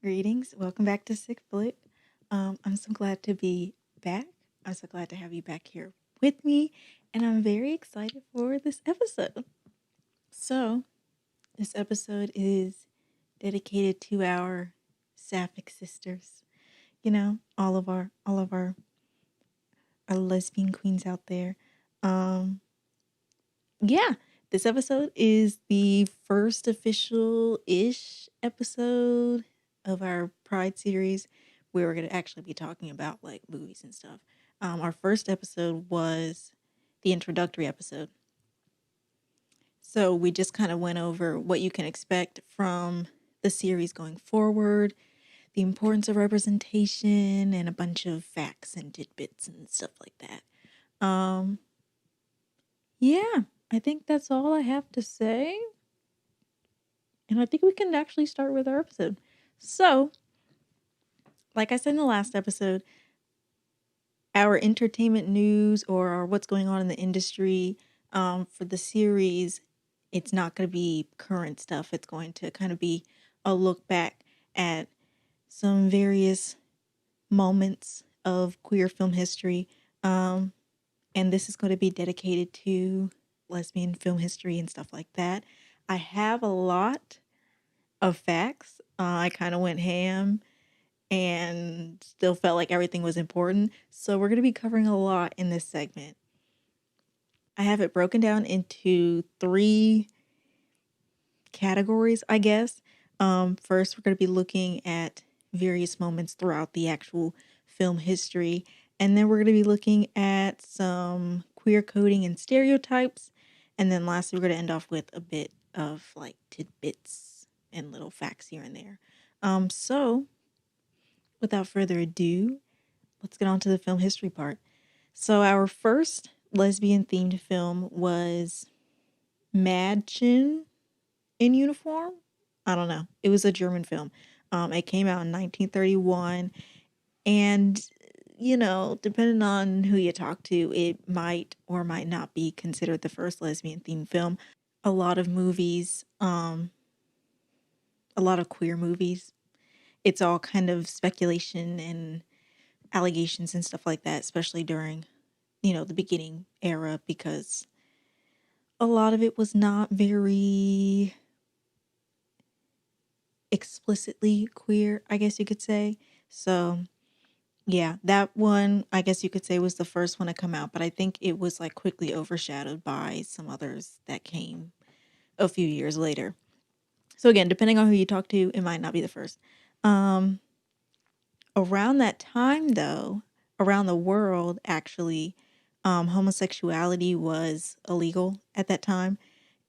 Greetings. Welcome back to Sick Flip. I'm so glad to be back. I'm so glad to have you back here with me, and I'm very excited for this episode. So, this episode is dedicated to our sapphic sisters. You know, all of our lesbian queens out there. Um, yeah, this episode is the first official-ish episode of our Pride series where we're going to actually be talking about like movies and stuff. Our first episode was the introductory episode. So we just kind of went over what you can expect from the series going forward, the importance of representation, and a bunch of facts and tidbits and stuff like that. Yeah, I think that's all I have to say. And I think we can actually start with our episode. So, like I said in the last episode, our entertainment news or our what's going on in the industry for the series, it's not going to be current stuff. It's going to kind of be a look back at some various moments of queer film history. And this is going to be dedicated to lesbian film history and stuff like that. I have a lot of facts. I kind of went ham and still felt like everything was important. So we're going to be covering a lot in this segment. I have it broken down into 3 categories, I guess. First, we're going to be looking at various moments throughout the actual film history. And then we're going to be looking at some queer coding and stereotypes. And then lastly, we're going to end off with a bit of like tidbits and little facts here and there. So without further ado, let's get on to the film history part. So our first lesbian themed film was Mädchen in Uniform. I don't know. It was a German film. It came out in 1931, and you know, depending on who you talk to, it might or might not be considered the first lesbian themed film. A lot of movies, a lot of queer movies, it's all kind of speculation and allegations and stuff like that, especially during, the beginning era, because a lot of it was not very explicitly queer, I guess you could say. So, yeah, that one, I guess you could say, was the first one to come out, but I think it was like quickly overshadowed by some others that came a few years later. So again, depending on who you talk to, it might not be the first. Um, Around that time, though, around the world, actually, homosexuality was illegal at that time.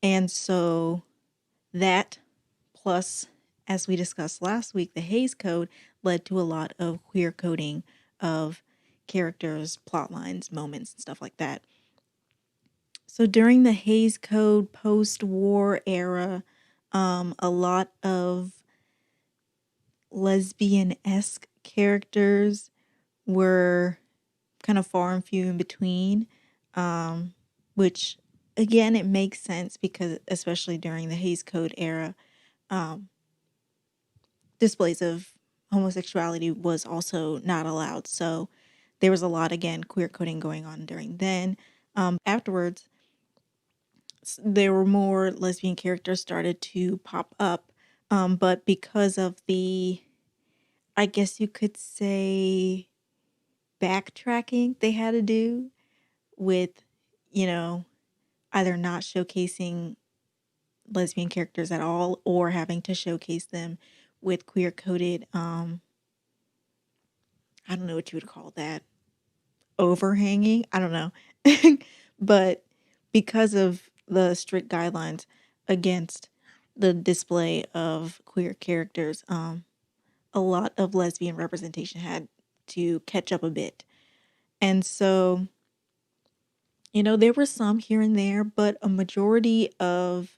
And so that, plus, as we discussed last week, the Hays Code led to a lot of queer coding of characters, plot lines, moments, and stuff like that. So during the Hays Code post-war era, a lot of lesbian-esque characters were kind of far and few in between, which again, it makes sense because especially during the Hays Code era, displays of homosexuality was also not allowed. So there was a lot, again, queer coding going on during then. Afterwards, there were more lesbian characters started to pop up, but because of the, I guess you could say, backtracking they had to do with, either not showcasing lesbian characters at all or having to showcase them with queer coded, I don't know what you would call that, overhanging. I don't know. But because of the strict guidelines against the display of queer characters, a lot of lesbian representation had to catch up a bit. And so, there were some here and there, but a majority of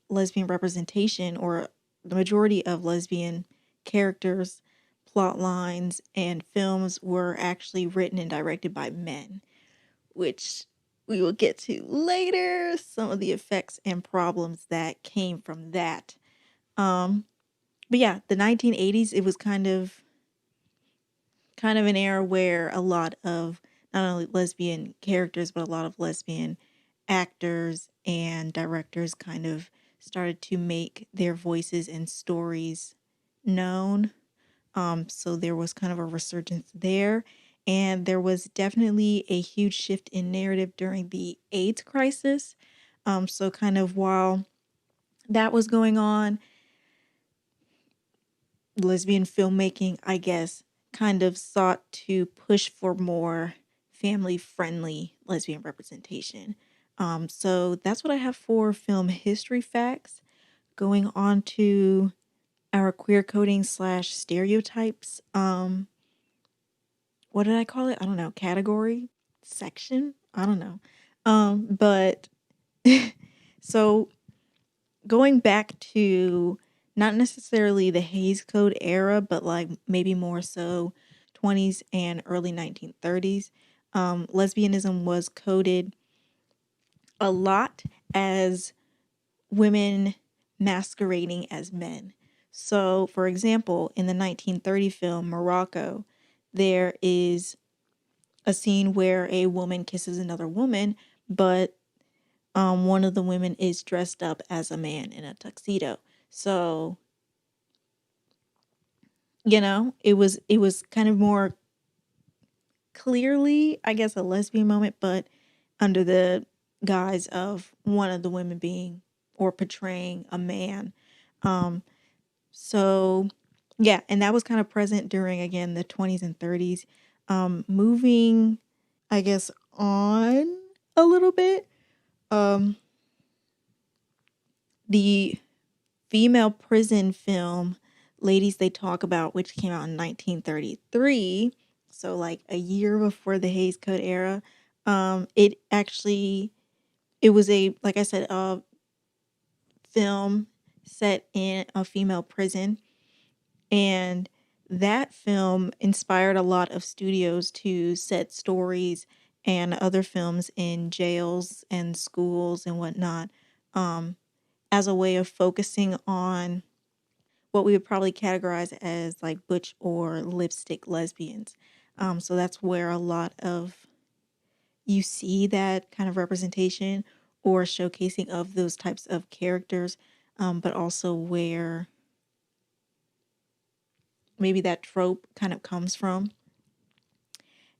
lesbian representation, or the majority of lesbian characters, plot lines, and films were actually written and directed by men, which we will get to later, some of the effects and problems that came from that. But yeah, the 1980s, it was kind of an era where a lot of not only lesbian characters, but a lot of lesbian actors and directors kind of started to make their voices and stories known. So there was kind of a resurgence there. And there was definitely a huge shift in narrative during the AIDS crisis. So kind of while that was going on, lesbian filmmaking, I guess, kind of sought to push for more family friendly lesbian representation. So that's what I have for film history facts. Going on to our queer coding slash stereotypes. What did I call it? I don't know. Category? Section? I don't know. But so going back to not necessarily the Hays Code era, but like maybe more so 20s and early 1930s, lesbianism was coded a lot as women masquerading as men. So, for example, in the 1930 film Morocco, there is a scene where a woman kisses another woman, but one of the women is dressed up as a man in a tuxedo. So, it was kind of more clearly, I guess, a lesbian moment, but under the guise of one of the women being or portraying a man. Um, so yeah, and that was kind of present during again the 20s and 30s. Moving, I guess, on a little bit. Um, the female prison film Ladies They Talk About, which came out in 1933, so like a year before the Hays Code era. It was a, like I said, a film set in a female prison, and that film inspired a lot of studios to set stories and other films in jails and schools and whatnot, as a way of focusing on what we would probably categorize as like butch or lipstick lesbians. So that's where a lot of you see that kind of representation or showcasing of those types of characters, but also where maybe that trope kind of comes from.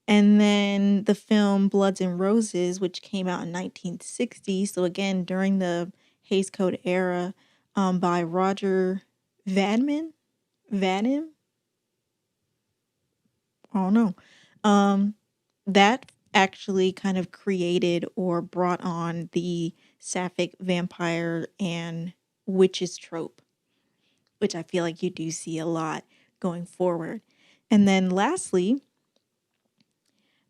And then the film Bloods and Roses, which came out in 1960. So again, during the Hays Code era, by Roger Vadim. I don't know. That actually kind of created or brought on the sapphic vampire and witches trope, which I feel like you do see a lot going forward. And then lastly,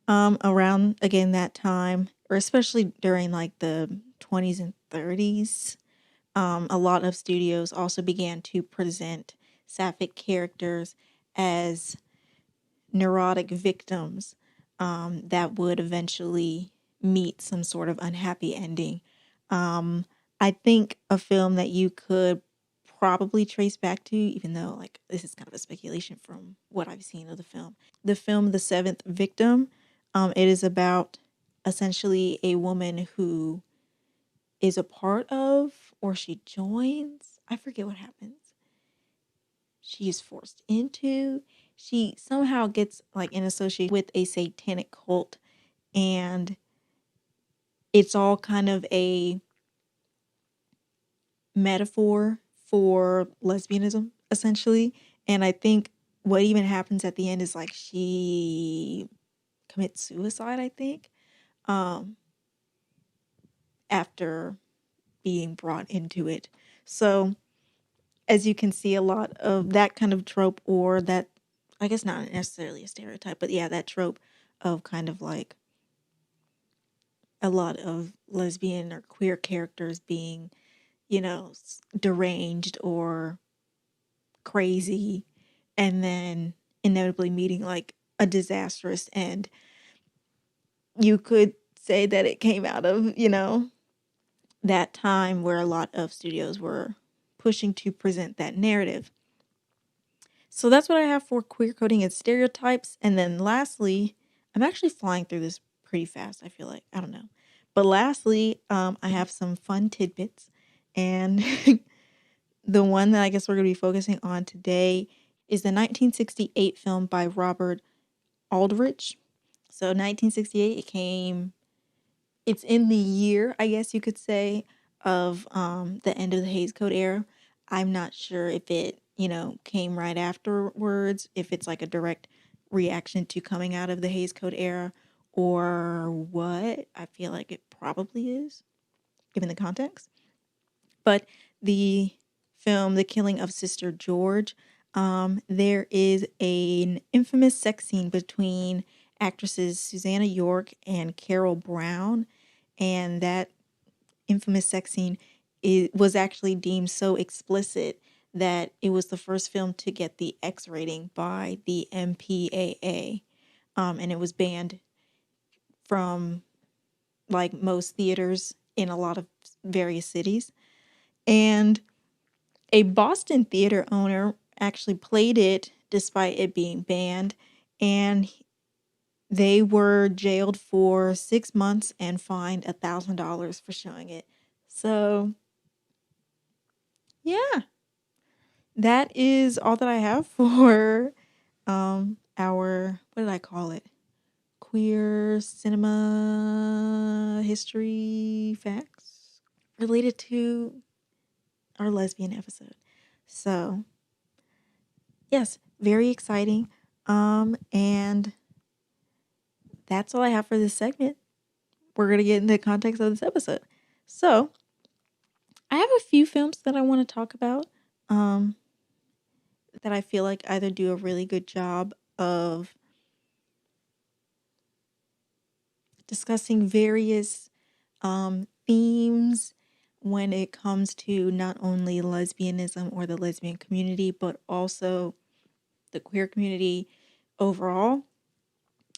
around again that time, or especially during like the 20s and 30s, a lot of studios also began to present sapphic characters as neurotic victims, that would eventually meet some sort of unhappy ending. I think a film that you could probably trace back to, even though like this is kind of a speculation from what I've seen of the film The Seventh Victim. It is about essentially a woman who is a part of, or she joins, I forget what happens. She is forced into, she somehow gets like in association with a satanic cult, and it's all kind of a metaphor for lesbianism essentially. And I think what even happens at the end is like she commits suicide, I think, um after being brought into it. So as you can see, a lot of that kind of trope, or that, I guess not necessarily a stereotype, but yeah, that trope of kind of like a lot of lesbian or queer characters being, deranged or crazy, and then inevitably meeting like a disastrous end. You could say that it came out of, that time where a lot of studios were pushing to present that narrative. So that's what I have for queer coding and stereotypes. And then lastly, I'm actually flying through this pretty fast, I feel like. I don't know. But lastly, I have some fun tidbits. And the one that I guess we're going to be focusing on today is the 1968 film by Robert Aldrich. So 1968, it's in the year, I guess you could say, of the end of the Hays Code era. I'm not sure if it, came right afterwards, if it's like a direct reaction to coming out of the Hays Code era or what. I feel like it probably is, given the context. But the film, The Killing of Sister George, there is an infamous sex scene between actresses Susanna York and Carol Brown, and that infamous sex scene was actually deemed so explicit that it was the first film to get the X rating by the MPAA, and it was banned from like most theaters in a lot of various cities. And a Boston theater owner actually played it despite it being banned, and they were jailed for 6 months and fined $1,000 for showing it. So, yeah, that is all that I have for our, what did I call it? Queer cinema history facts related to our lesbian episode. So, yes, very exciting. And that's all I have for this segment. We're going to get into the context of this episode. So, I have a few films that I want to talk about that I feel like either do a really good job of discussing various themes when it comes to not only lesbianism or the lesbian community, but also the queer community overall.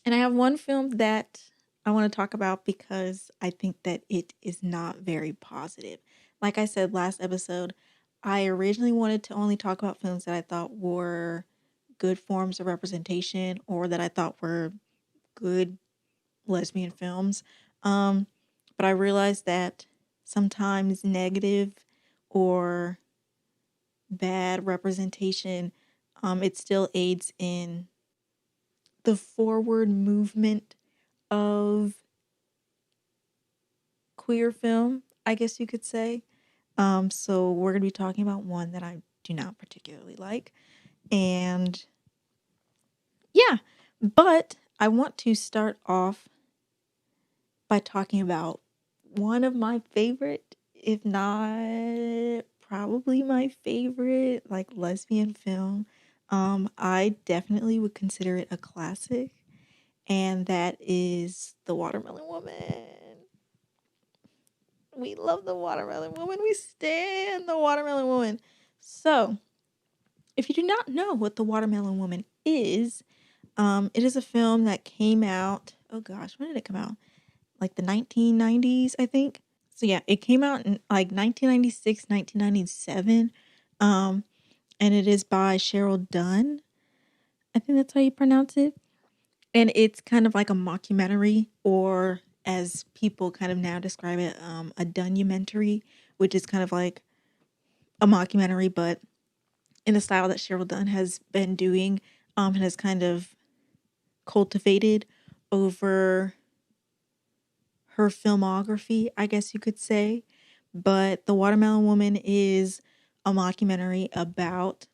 And I have one film that I want to talk about because I think that it is not very positive. Like I said last episode, I originally wanted to only talk about films that I thought were good forms of representation or that I thought were good lesbian films. But I realized that sometimes negative or bad representation, it still aids in the forward movement of queer film, I guess you could say. So we're going to be talking about one that I do not particularly like. And yeah, but I want to start off by talking about one of my favorite, if not probably my favorite, like lesbian film. I definitely would consider it a classic, and that is The Watermelon Woman. We love The Watermelon Woman. We stand The Watermelon Woman. So, if you do not know what The Watermelon Woman is, it is a film that came out. Oh gosh, when did it come out? Like the 1990s, I think. So yeah, it came out in like 1996, 1997. And it is by Cheryl Dunn. I think that's how you pronounce it. And it's kind of like a mockumentary, or as people kind of now describe it, a Dunnumentary, which is kind of like a mockumentary, but in the style that Cheryl Dunn has been doing, and has kind of cultivated over her filmography, I guess you could say. But The Watermelon Woman is a mockumentary about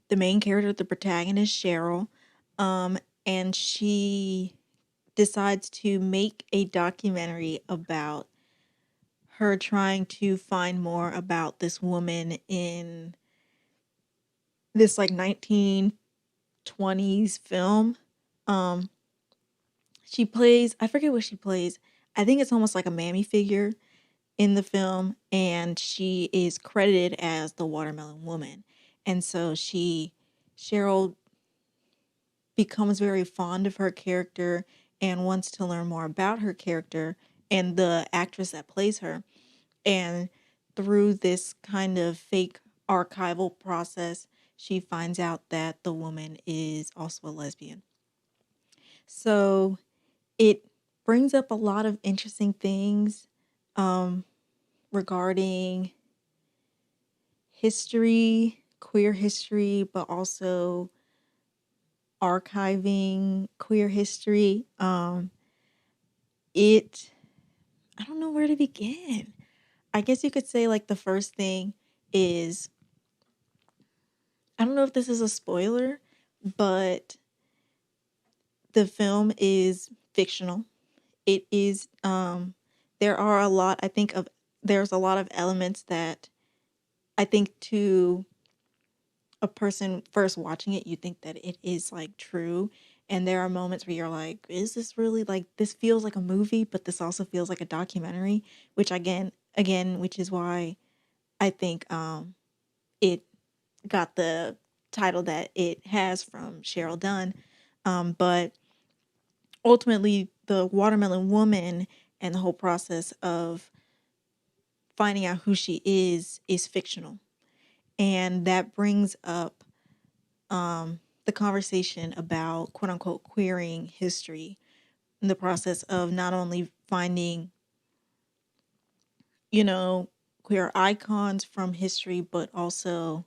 the main character, the protagonist, Cheryl, and she decides to make a documentary about her trying to find more about this woman in this like 1920s film. Um, she plays, I forget what she plays. I think it's almost like a mammy figure in the film, and she is credited as the Watermelon Woman. And so Cheryl becomes very fond of her character and wants to learn more about her character and the actress that plays her. And through this kind of fake archival process, she finds out that the woman is also a lesbian. So it brings up a lot of interesting things um, regarding history, queer history, but also archiving queer history. It, I don't know where to begin. I guess you could say like the first thing is, I don't know if this is a spoiler, but the film is fictional. It is there are a lot, I think of there's a lot of elements that I think to a person first watching it, you think that it is like true. And there are moments where you're like, is this really like, this feels like a movie, but this also feels like a documentary, which again, which is why I think it got the title that it has from Cheryl Dunn. But ultimately, the Watermelon Woman and the whole process of finding out who she is fictional. And that brings up the conversation about quote unquote queering history in the process of not only finding, you know, queer icons from history, but also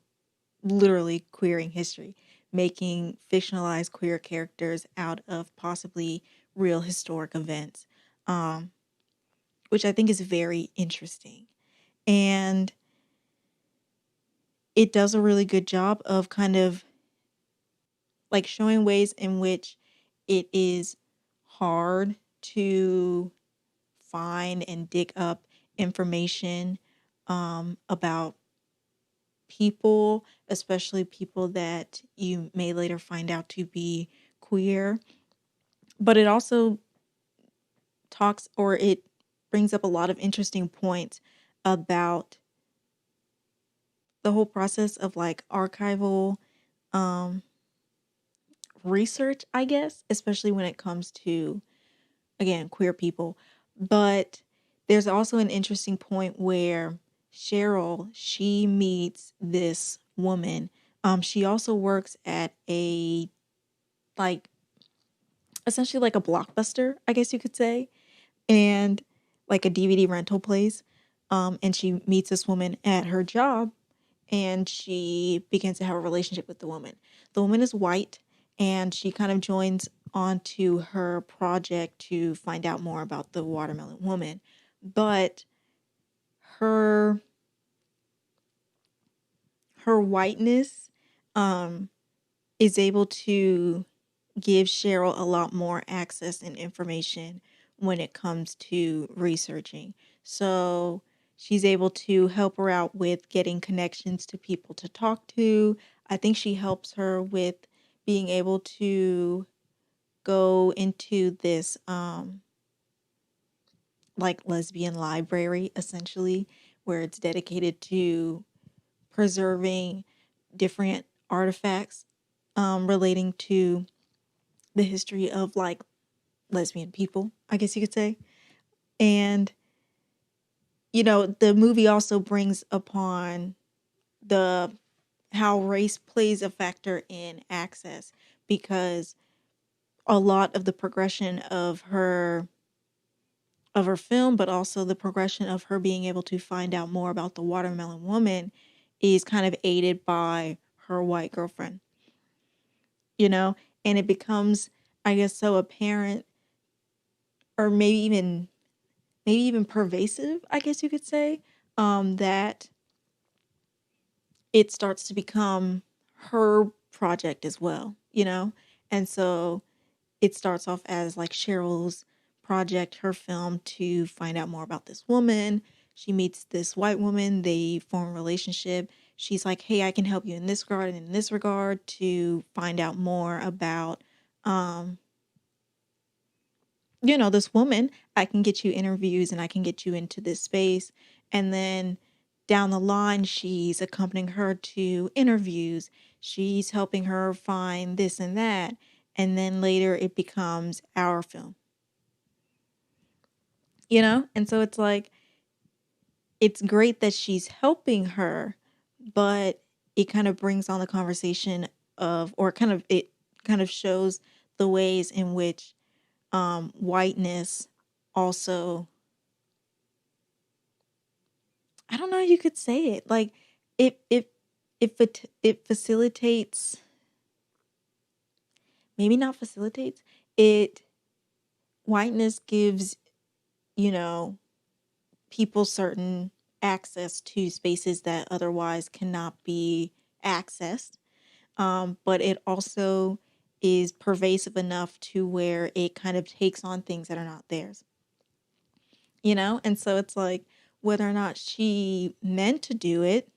literally queering history, making fictionalized queer characters out of possibly real historic events, um, which I think is very interesting. And it does a really good job of kind of like showing ways in which it is hard to find and dig up information about people, especially people that you may later find out to be queer. But it also talks, or it brings up a lot of interesting points about the whole process of like archival um, research, I guess, especially when it comes to, again, queer people. But there's also an interesting point where Cheryl, she meets this woman. She also works at a, like, essentially like a Blockbuster, I guess you could say, and like a DVD rental place. And she meets this woman at her job, and she begins to have a relationship with the woman. The woman is white, and she kind of joins onto her project to find out more about the Watermelon Woman. But her her whiteness um, is able to give Cheryl a lot more access and information when it comes to researching. So she's able to help her out with getting connections to people to talk to. I think she helps her with being able to go into this like lesbian library essentially, where it's dedicated to preserving different artifacts relating to the history of like lesbian people, I guess you could say. And, you know, the movie also brings upon the how race plays a factor in access, because a lot of the progression of her film, but also the progression of her being able to find out more about the Watermelon Woman is kind of aided by her white girlfriend, you know, and it becomes, I guess, so apparent, or maybe even pervasive, I guess you could say, that it starts to become her project as well, you know? And so it starts off as like Cheryl's project, her film, to find out more about this woman. She meets this white woman, they form a relationship. She's like, hey, I can help you in this regard and in this regard to find out more about, um, you know, this woman. I can get you interviews and I can get you into this space. And then down the line, she's accompanying her to interviews. She's helping her find this and that. And then later it becomes our film, you know? And so it's like, it's great that she's helping her, but it kind of brings on the conversation of, or it kind of shows the ways in which whiteness also, I don't know how you could say it, like it facilitates, maybe not facilitates, it, whiteness gives, you know, people certain access to spaces that otherwise cannot be accessed. But it also is pervasive enough to where it kind of takes on things that are not theirs, you know? And so it's like, whether or not she meant to do it,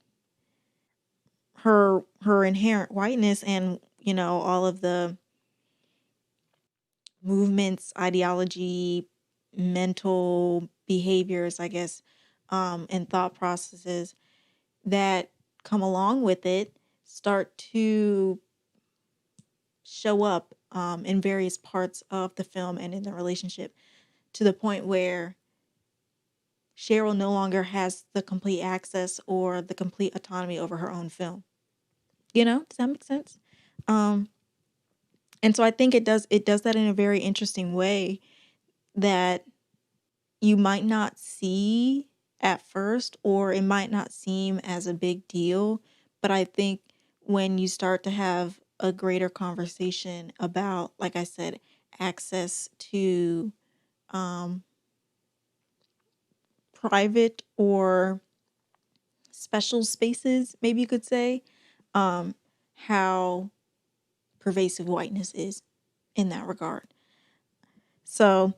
her inherent whiteness and, you know, all of the movements, ideology, mental behaviors, I guess, and thought processes that come along with it start to show up in various parts of the film and in the relationship, to the point where Cheryl no longer has the complete access or the complete autonomy over her own film. You know, does that make sense? Um, and so I think it does that in a very interesting way that you might not see at first, or it might not seem as a big deal. But I think when you start to have a greater conversation about, like I said, access to um, private or special spaces, maybe you could say, um, how pervasive whiteness is in that regard. So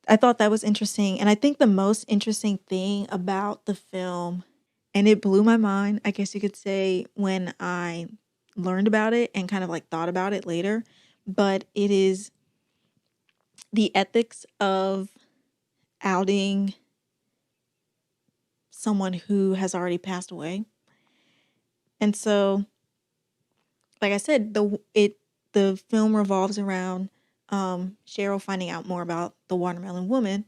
I thought that was interesting. And I think the most interesting thing about the film, and it blew my mind, I guess you could say, when I learned about it and kind of like thought about it later, but it is the ethics of outing someone who has already passed away. And so, like I said, the film revolves around Cheryl finding out more about the Watermelon Woman.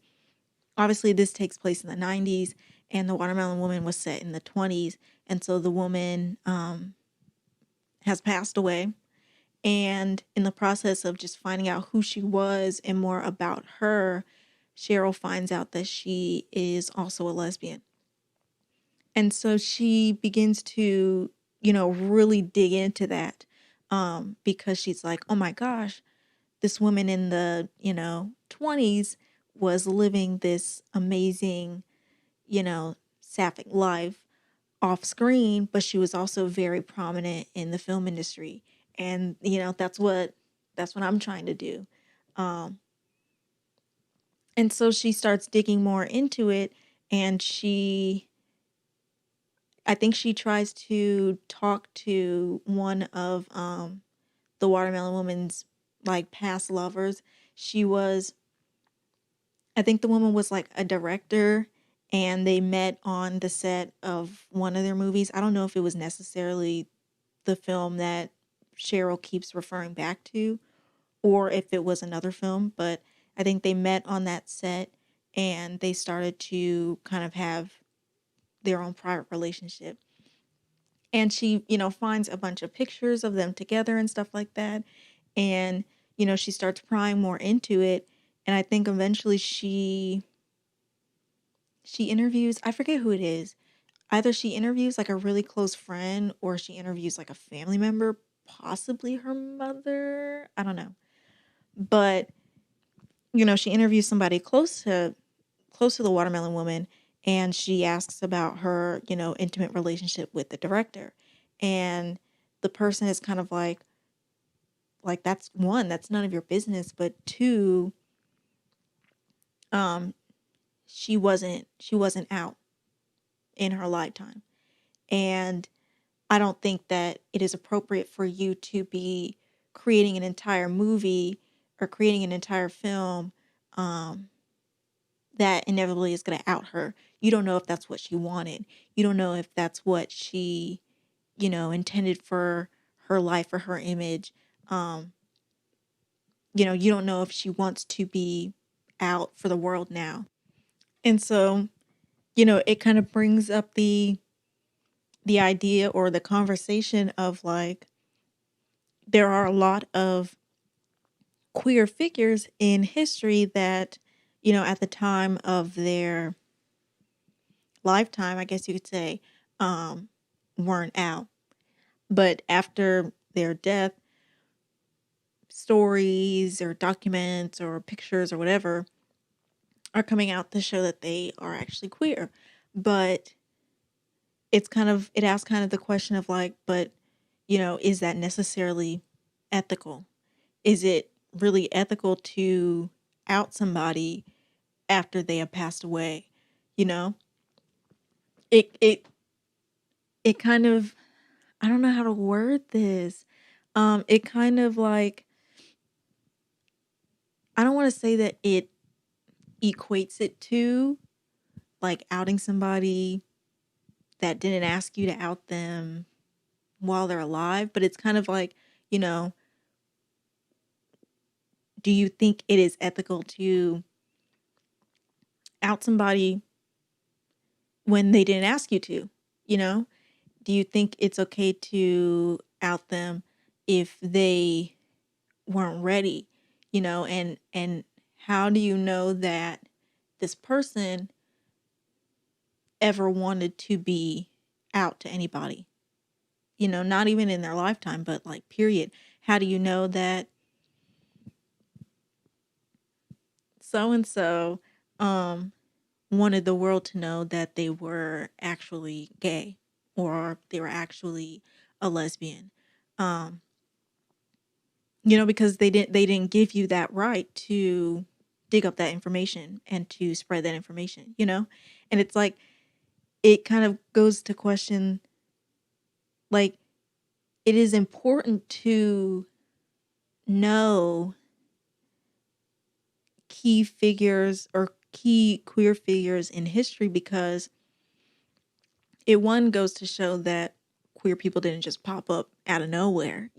Obviously, this takes place in the 90s, and the Watermelon Woman was set in the 20s. And so the woman has passed away. And in the process of just finding out who she was and more about her, Cheryl finds out that she is also a lesbian. And so she begins to, you know, really dig into that, because she's like, oh my gosh, this woman in the, you know, 20s was living this amazing, you know, sapphic life off screen, but she was also very prominent in the film industry. And, you know, that's what I'm trying to do. Um, and so she starts digging more into it, and I think she tries to talk to one of the Watermelon Woman's like past lovers. She was, I think the woman was like a director, and they met on the set of one of their movies. I don't know if it was necessarily the film that Cheryl keeps referring back to, or if it was another film, but I think they met on that set, and they started to kind of have their own private relationship. And she, you know, finds a bunch of pictures of them together and stuff like that. And, you know, she starts prying more into it. And I think eventually she interviews, I forget who it is. Either she interviews like a really close friend, or she interviews like a family member, possibly her mother. I don't know. But, you know, she interviews somebody close to the Watermelon Woman, and she asks about her, you know, intimate relationship with the director. And the person is kind of like, that's one, that's none of your business, but two, um she wasn't out in her lifetime. And I don't think that it is appropriate for you to be creating an entire movie or creating an entire film that inevitably is going to out her. You don't know if that's what she wanted. You don't know if that's what she, you know, intended for her life or her image. Um, you know, you don't know if she wants to be out for the world now. And so, you know, it kind of brings up the idea or the conversation of like, there are a lot of queer figures in history that, at the time of their lifetime, I guess you could say, weren't out. But after their death, stories or documents or pictures or whatever are coming out to show that they are actually queer. But it asks kind of the question of like, but, is that necessarily ethical? Is it really ethical to out somebody after they have passed away? You know, it, it, it kind of, I don't know how to word this. It kind of like, I don't want to say that it equates it to like outing somebody that didn't ask you to out them while they're alive, but it's kind of like, you know, do you think it is ethical to out somebody when they didn't ask you to? You know, do you think it's okay to out them if they weren't ready? And how do you know that this person ever wanted to be out to anybody? Not even in their lifetime, but like period. How do you know that so and so wanted the world to know that they were actually gay or they were actually a lesbian? Um, because they didn't give you that right to dig up that information and to spread that information. And it's like it kind of goes to question, like, it is important to know key figures or key queer figures in history, because it one goes to show that queer people didn't just pop up out of nowhere.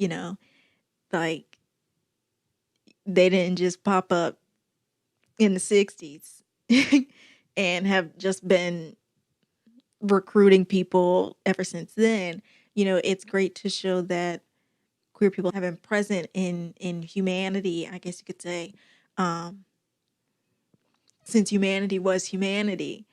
Like, they didn't just pop up in the 60s and have just been recruiting people ever since then. It's great to show that queer people have been present in humanity, I guess you could say, um, since humanity was humanity.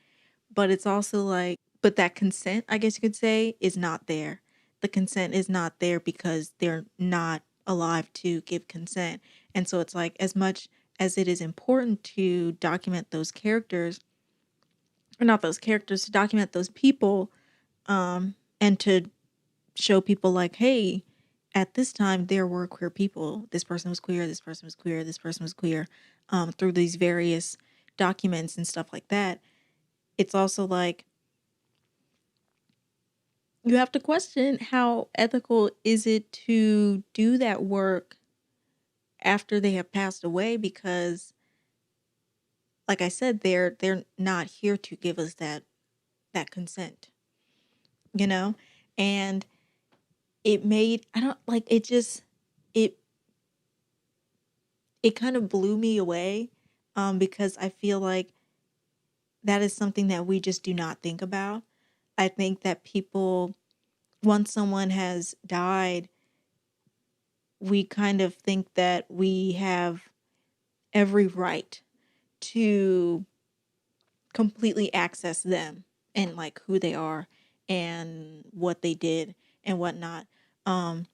But it's also like, but that consent, I guess you could say, is not there. The consent is not there because they're not alive to give consent. And so it's like, as much as it is important to document those characters, or not those characters, to document those people, and to show people like, hey, at this time there were queer people. This person was queer, this person was queer, this person was queer, through these various documents and stuff like that. It's also like, you have to question how ethical is it to do that work after they have passed away, because like I said, they're not here to give us that consent, you know? And it made, I don't like, it just, it it kind of blew me away, because I feel like that is something that we just do not think about. I think that people, once someone has died, we kind of think that we have every right to completely access them and like who they are and what they did and whatnot. Um,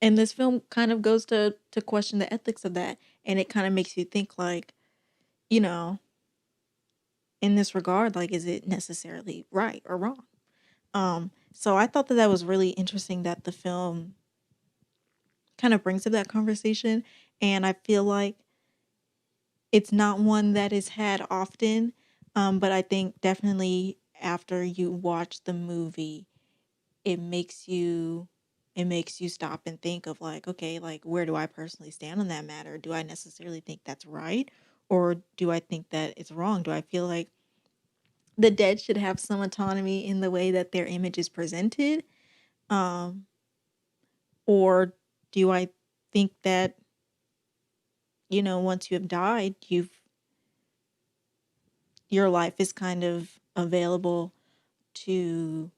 and this film kind of goes to question the ethics of that, and it kind of makes you think like, you know, in this regard, like, is it necessarily right or wrong? So I thought that was really interesting that the film kind of brings up that conversation, and I feel like it's not one that is had often, but I think definitely after you watch the movie, it makes you it makes you stop and think of like, okay, like, where do I personally stand on that matter? Do I necessarily think that's right, or do I think that it's wrong? Do I feel like the dead should have some autonomy in the way that their image is presented? Um, or do I think that, once you have died, your life is kind of available to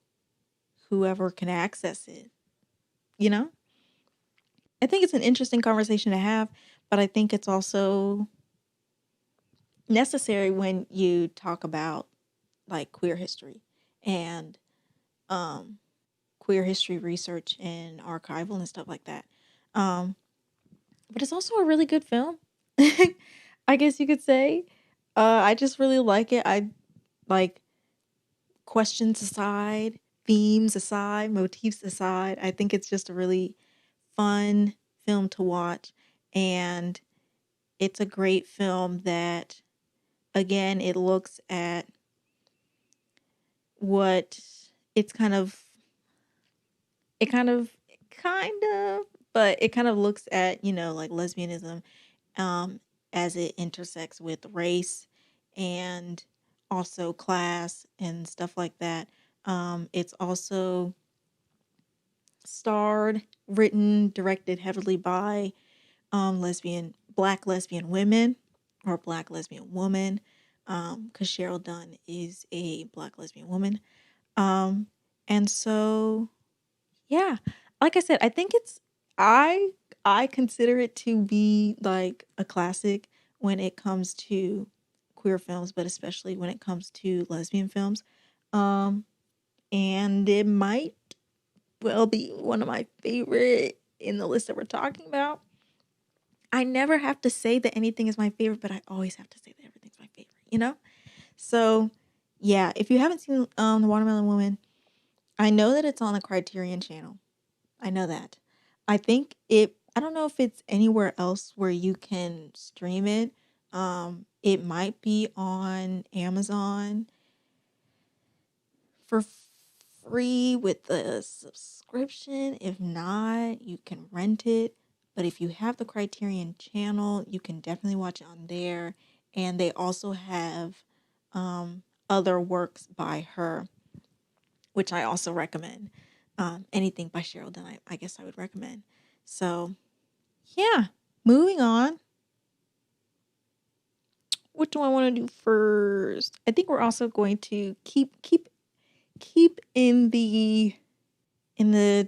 whoever can access it, you know? I think it's an interesting conversation to have, but I think it's also necessary when you talk about like queer history and um, queer history research and archival and stuff like that. Um, but it's also a really good film. I guess you could say. I just really like it. I like questions aside, themes aside, motifs aside. I think it's just a really fun film to watch. And it's a great film that, again, it looks at what it's it kind of, but it kind of looks at, like lesbianism as it intersects with race and also class and stuff like that. It's also starred, written, directed heavily by black lesbian women or black lesbian woman, because Cheryl Dunn is a black lesbian woman. Um, and so, yeah, like I said, I think I I consider it to be like a classic when it comes to queer films, but especially when it comes to lesbian films. Um, and it might well be one of my favorite in the list that we're talking about. I never have to say that anything is my favorite, but I always have to say that everything's my favorite, you know? So, yeah, if you haven't seen The Watermelon Woman, I know that it's on the Criterion channel. I know that. I don't know if it's anywhere else where you can stream it. It might be on Amazon for free with the subscription. If not, you can rent it. But if you have the Criterion channel, you can definitely watch it on there. And they also have other works by her, which I also recommend. Anything by Cheryl Dunn, I guess I would recommend. So, yeah, moving on. What do I want to do first? I think we're also going to keep in the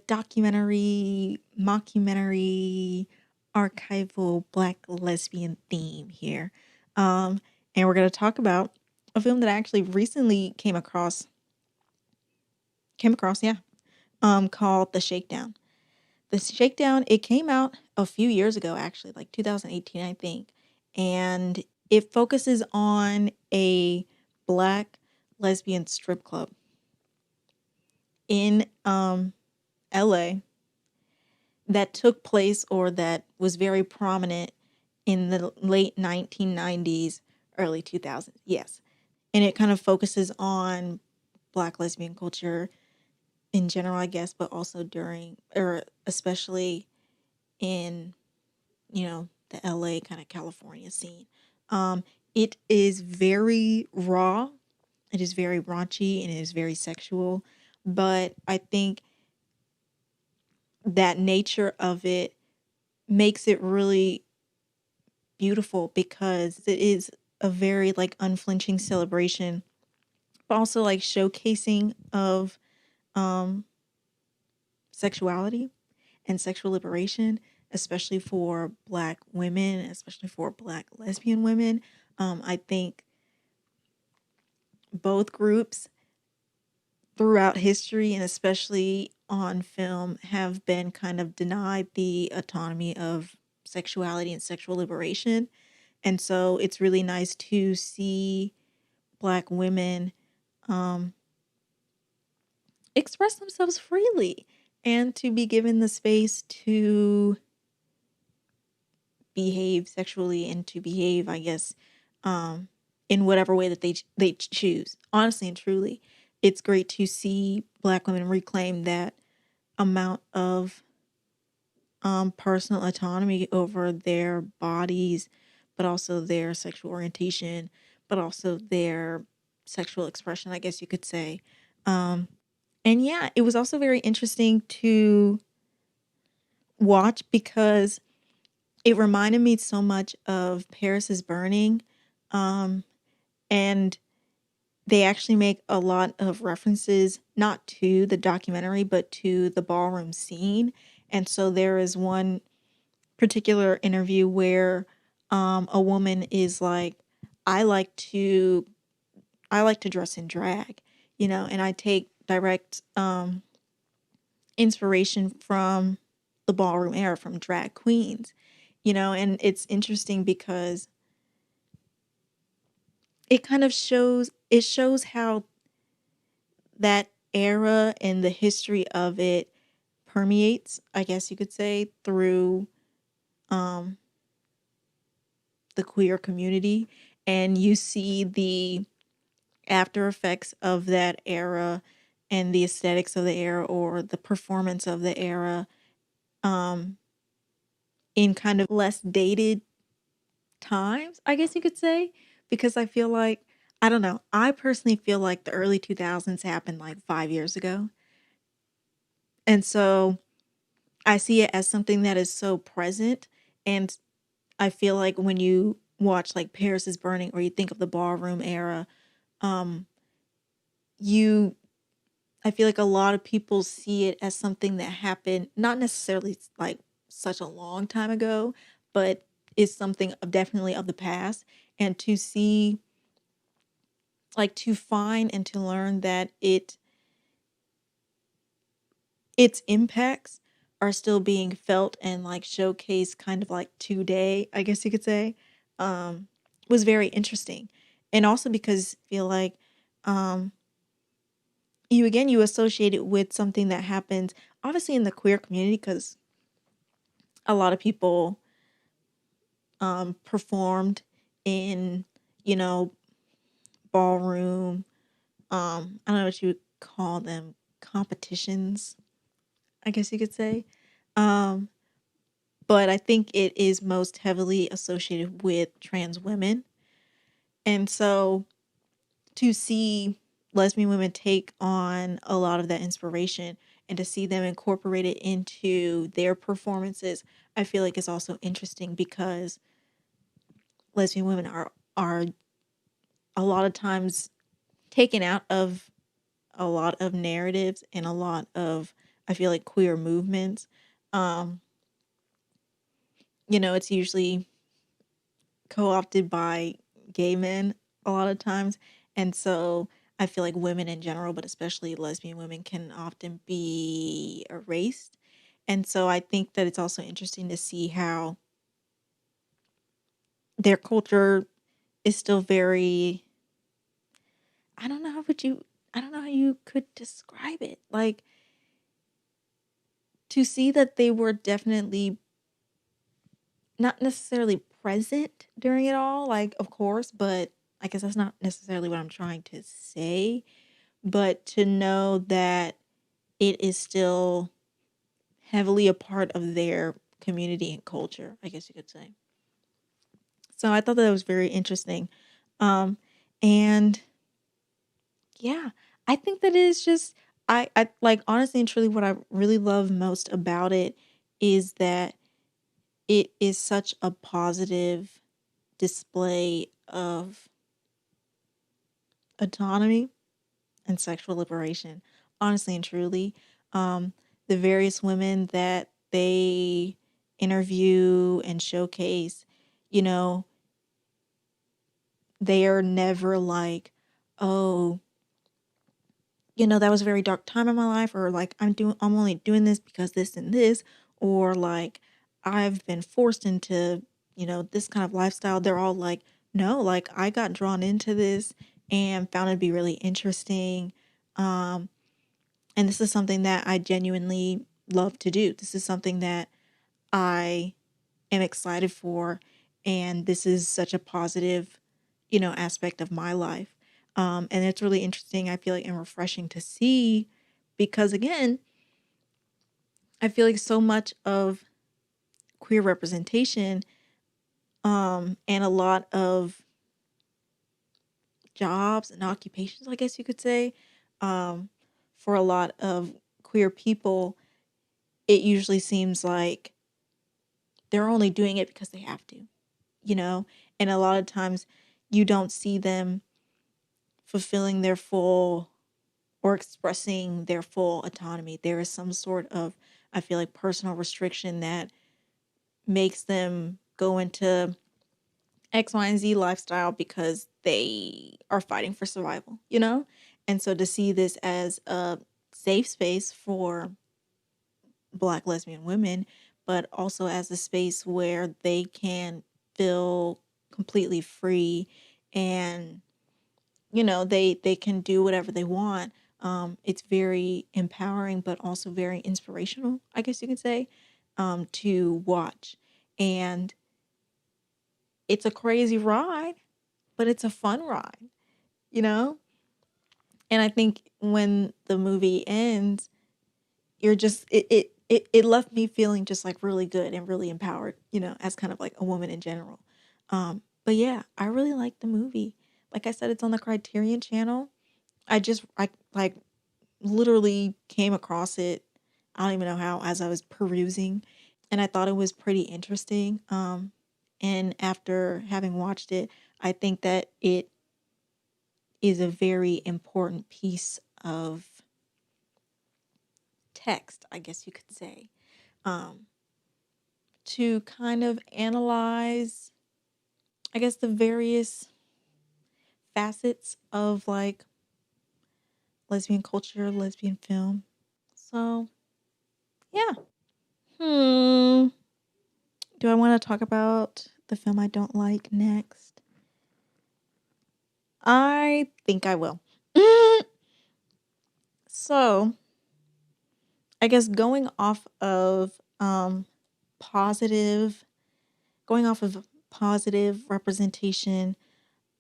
documentary, mockumentary, archival black lesbian theme here. And we're going to talk about a film that I actually recently came across, yeah, called The Shakedown. The Shakedown, it came out a few years ago, actually, like 2018, I think. And it focuses on a black lesbian strip club in LA that took place or that was very prominent in the late 1990s, early 2000s. Yes. And it kind of focuses on black lesbian culture in general, I guess, but also during, or especially in, the LA kind of California scene. It is very raw. It is very raunchy and it is very sexual. But I think that nature of it makes it really beautiful because it is a very like unflinching celebration, but also like showcasing of um sexuality and sexual liberation, especially for black women, especially for black lesbian women. I think both groups throughout history and especially on film have been kind of denied the autonomy of sexuality and sexual liberation. And so it's really nice to see black women um, express themselves freely and to be given the space to behave sexually and to behave, I guess, in whatever way that they choose. Honestly and truly, it's great to see black women reclaim that amount of personal autonomy over their bodies, but also their sexual orientation, but also their sexual expression, I guess you could say. And yeah, it was also very interesting to watch because it reminded me so much of Paris is Burning. Um, and they actually make a lot of references, not to the documentary, but to the ballroom scene. And so there is one particular interview where a woman is like, I like to I like to dress in drag, and I take direct inspiration from the ballroom era, from drag queens, and it's interesting because it shows how that era and the history of it permeates, I guess you could say, through um, the queer community, and you see the after effects of that era and the aesthetics of the era or the performance of the era um, in kind of less dated times, I guess you could say, because I feel like, I don't know, I personally feel like the early 2000s happened like 5 years ago. And so I see it as something that is so present. And I feel like when you watch like Paris is Burning or you think of the ballroom era, um, you I feel like a lot of people see it as something that happened not necessarily like such a long time ago, but is something of definitely of the past. And to see, like, to find and to learn that its impacts are still being felt and like showcased kind of like today, I guess you could say, um, was very interesting. And also because I feel like um you associate it with something that happens obviously in the queer community because a lot of people performed in, you know, ballroom, I don't know what you would call them, competitions, I guess you could say. Um, but I think it is most heavily associated with trans women. And so to see lesbian women take on a lot of that inspiration and to see them incorporate it into their performances, I feel like is also interesting because lesbian women are a lot of times taken out of a lot of narratives and a lot of, I feel like, queer movements. Um, it's usually co-opted by gay men a lot of times. And so I feel like women in general, but especially lesbian women, can often be erased. And so I think that it's also interesting to see how their culture is still very, I don't know I don't know how you could describe it. Like, to see that they were definitely not necessarily present during it all, like, of course, but I guess that's not necessarily what I'm trying to say. But to know that it is still heavily a part of their community and culture, I guess you could say. So I thought that was very interesting. And yeah, I think that is just, I like, honestly and truly, what I really love most about it is that it is such a positive display of autonomy and sexual liberation, honestly and truly. Um, the various women that they interview and showcase, you know, they are never like, oh, that was a very dark time in my life, or like I'm only doing this because this and this, or like I've been forced into, this kind of lifestyle. They're all like, no, like I got drawn into this and found it to be really interesting. Um, and this is something that I genuinely love to do. This is something that I am excited for. And this is such a positive, aspect of my life. And it's really interesting, I feel like, and refreshing to see because, again, I feel like so much of queer representation and a lot of jobs and occupations, I guess you could say, um, for a lot of queer people, it usually seems like they're only doing it because they have to, you know? And a lot of times you don't see them fulfilling their full or expressing their full autonomy. There is some sort of, I feel like, personal restriction that makes them go into X, Y, and Z lifestyle because they are fighting for survival, you know? And so to see this as a safe space for Black lesbian women, but also as a space where they can feel completely free and, you know, they can do whatever they want. It's very empowering, but also very inspirational, I guess you could say, to watch. And it's a crazy ride, but it's a fun ride, you know? And I think when the movie ends, you're just it left me feeling just like really good and really empowered, you know, as kind of like a woman in general. But yeah, I really like the movie. Like I said, it's on the Criterion channel. I like literally came across it. I don't even know how, as I was perusing, and I thought it was pretty interesting. And after having watched it, I think that it is a very important piece of text, I guess you could say, um, to kind of analyze, I guess, the various facets of like lesbian culture, lesbian film. So, yeah. Hmm. Do I want to talk about the film I don't like next? I think I will. So, I guess positive, going off of positive representation,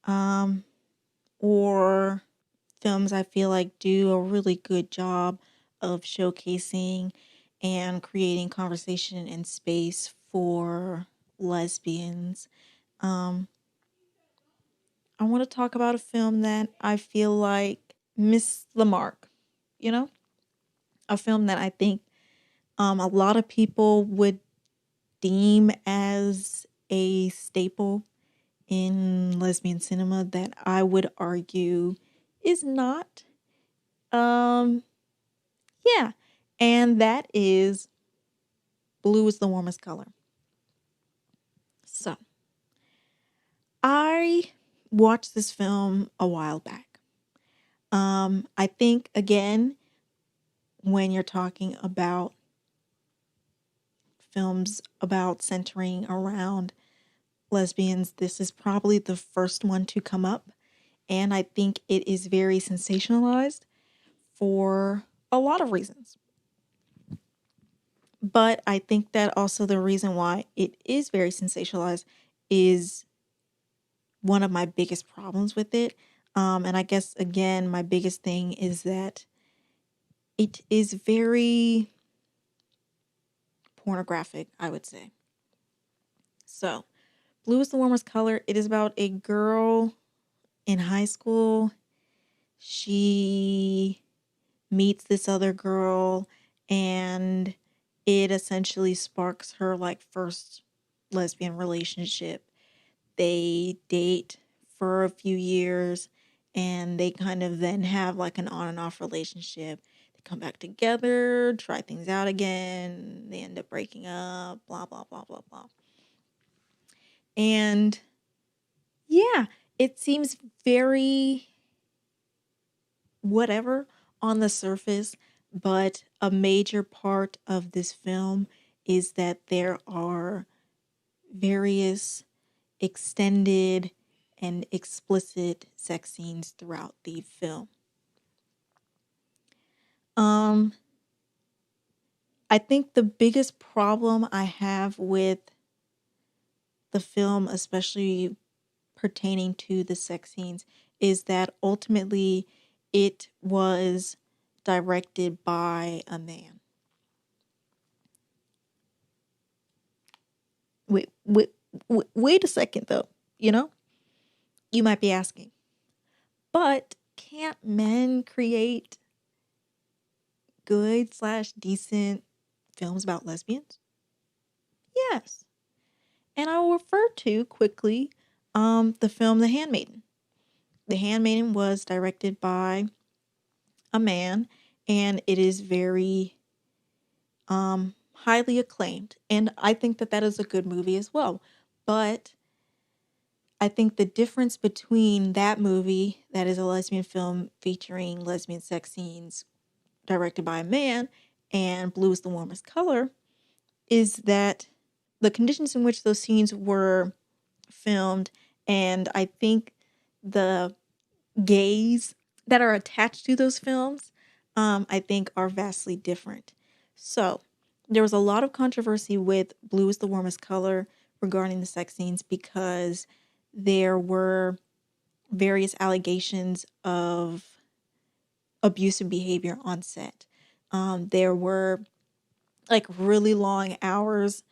um, or films I feel like do a really good job of showcasing and creating conversation and space for lesbians. Um, I want to talk about a film that I feel like missed the mark, you know, a film that I think a lot of people would deem as a staple in lesbian cinema that I would argue is not. Um, yeah, and that is Blue is the Warmest Color. So, I watched this film a while back. I think, again, when you're talking about films about centering around lesbians, this is probably the first one to come up. And I think it is very sensationalized for a lot of reasons. But I think that also the reason why it is very sensationalized is one of my biggest problems with it. And I guess, again, my biggest thing is that it is very pornographic, I would say. So, Blue is the Warmest Color. It is about a girl in high school. She meets this other girl, and it essentially sparks her like first lesbian relationship. They date for a few years, and they kind of then have like an on and off relationship. They come back together, try things out again, they end up breaking up, blah blah blah blah blah. And yeah, it seems very whatever on the surface, but a major part of this film is that there are various extended and explicit sex scenes throughout the film. I think the biggest problem I have with the film, especially pertaining to the sex scenes, is that ultimately it was directed by a man. Wait a second, though. You know, you might be asking, but can't men create good/decent films about lesbians? Yes. And I will refer to quickly the film The Handmaiden. The Handmaiden was directed by a man, and it is very highly acclaimed. And I think that that is a good movie as well. But I think the difference between that movie, that is a lesbian film featuring lesbian sex scenes directed by a man, and Blue is the Warmest Color, is that the conditions in which those scenes were filmed, and I think the gays that are attached to those films, I think are vastly different. So there was a lot of controversy with Blue is the Warmest Color regarding the sex scenes because there were various allegations of abusive behavior on set. There were like really long hours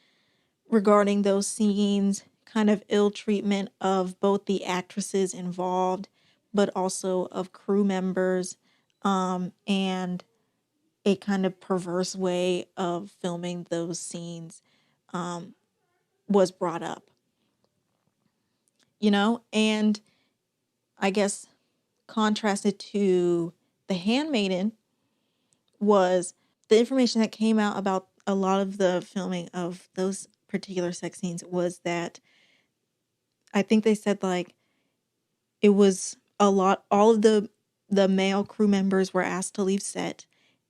regarding those scenes, kind of ill treatment of both the actresses involved, but also of crew members, and a kind of perverse way of filming those scenes was brought up, and I guess contrasted to The Handmaiden was the information that came out about a lot of the filming of those particular sex scenes was that I think they said like it was a lot, all of the male crew members were asked to leave set,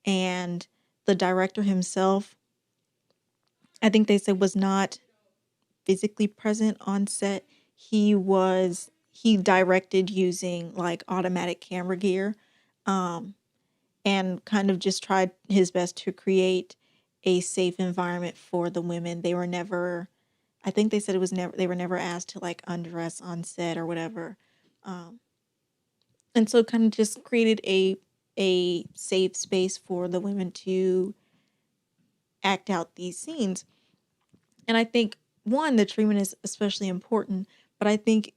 and the director himself, I think they said, was not physically present on set. He directed using like automatic camera gear, and kind of just tried his best to create a safe environment for the women. They were never, I think they said it was never, they were never asked to like undress on set or whatever. And so kind of just created a safe space for the women to act out these scenes. And I think one, the treatment is especially important, but I think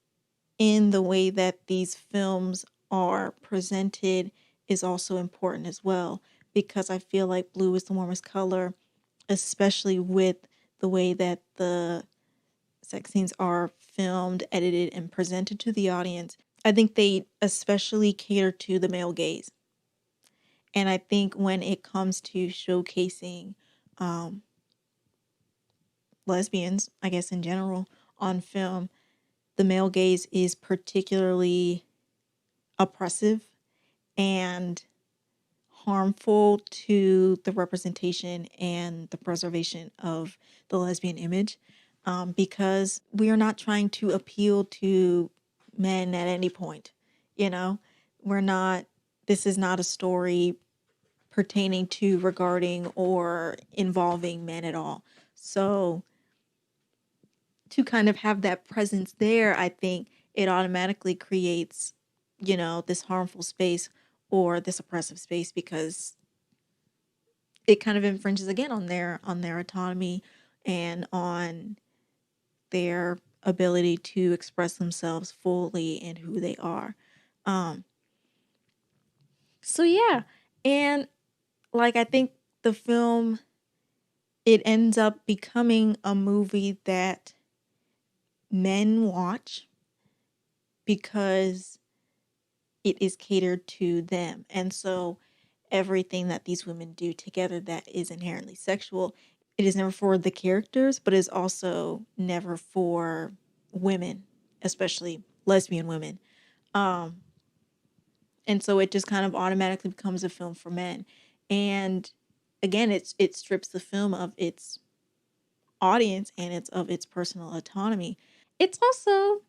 in the way that these films are presented is also important as well, because I feel like Blue is the Warmest Color, especially with the way that the sex scenes are filmed, edited, and presented to the audience. I think they especially cater to the male gaze. And I think when it comes to showcasing lesbians, I guess in general, on film, the male gaze is particularly oppressive and harmful to the representation and the preservation of the lesbian image, because we are not trying to appeal to men at any point. We're not, this is not a story pertaining to, regarding, or involving men at all. So to kind of have that presence there, I think it automatically creates, this harmful space or this oppressive space, because it kind of infringes again on their autonomy and on their ability to express themselves fully in who they are. So yeah, and like I think the film, it ends up becoming a movie that men watch because it is catered to them. And so everything that these women do together that is inherently sexual, it is never for the characters, but is also never for women, especially lesbian women. And so it just kind of automatically becomes a film for men. And again, it strips the film of its audience and its personal autonomy. It's also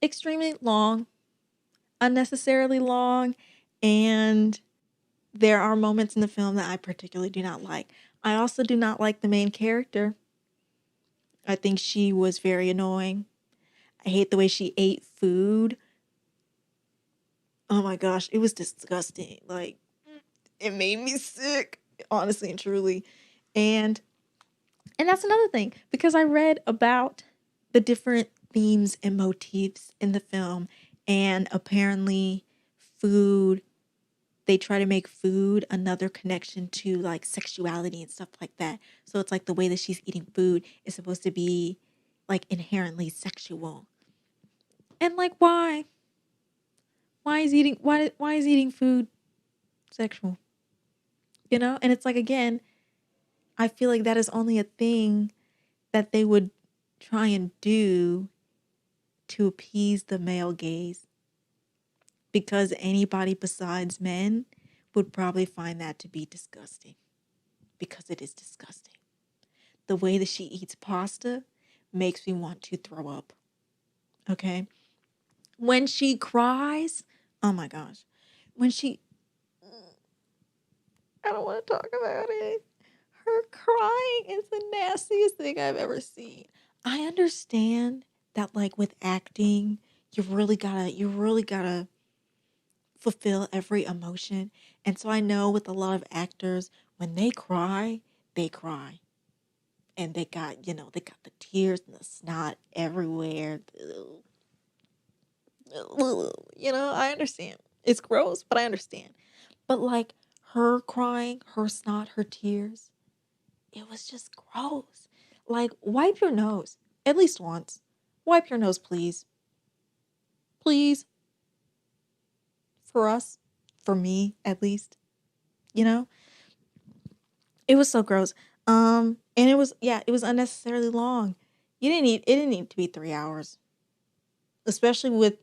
extremely long, unnecessarily long, and there are moments in the film that I particularly do not like. I also do not like the main character. I think she was very annoying. I hate the way she ate food. Oh my gosh, it was disgusting. Like, it made me sick, honestly and truly. And that's another thing, because I read about the different themes and motifs in the film, and apparently food, they try to make food another connection to like sexuality and stuff like that. So it's like the way that she's eating food is supposed to be like inherently sexual. And like, why? Why is eating food sexual? You know? And it's like, again, I feel like that is only a thing that they would try and do to appease the male gaze, because anybody besides men would probably find that to be disgusting, because it is disgusting. The way that she eats pasta makes me want to throw up. Okay? When she cries, oh my gosh. When she, I don't want to talk about it. Her crying is the nastiest thing I've ever seen. I understand that, like, with acting, you really gotta fulfill every emotion. And so I know with a lot of actors, when they cry, they cry. And they got the tears and the snot everywhere. I understand. It's gross, but I understand. But like her crying, her snot, her tears, it was just gross. Like, wipe your nose at least once. Wipe your nose, please. Please. For us, for me at least, you know? It was so gross. And it was unnecessarily long. It didn't need to be 3 hours. Especially with,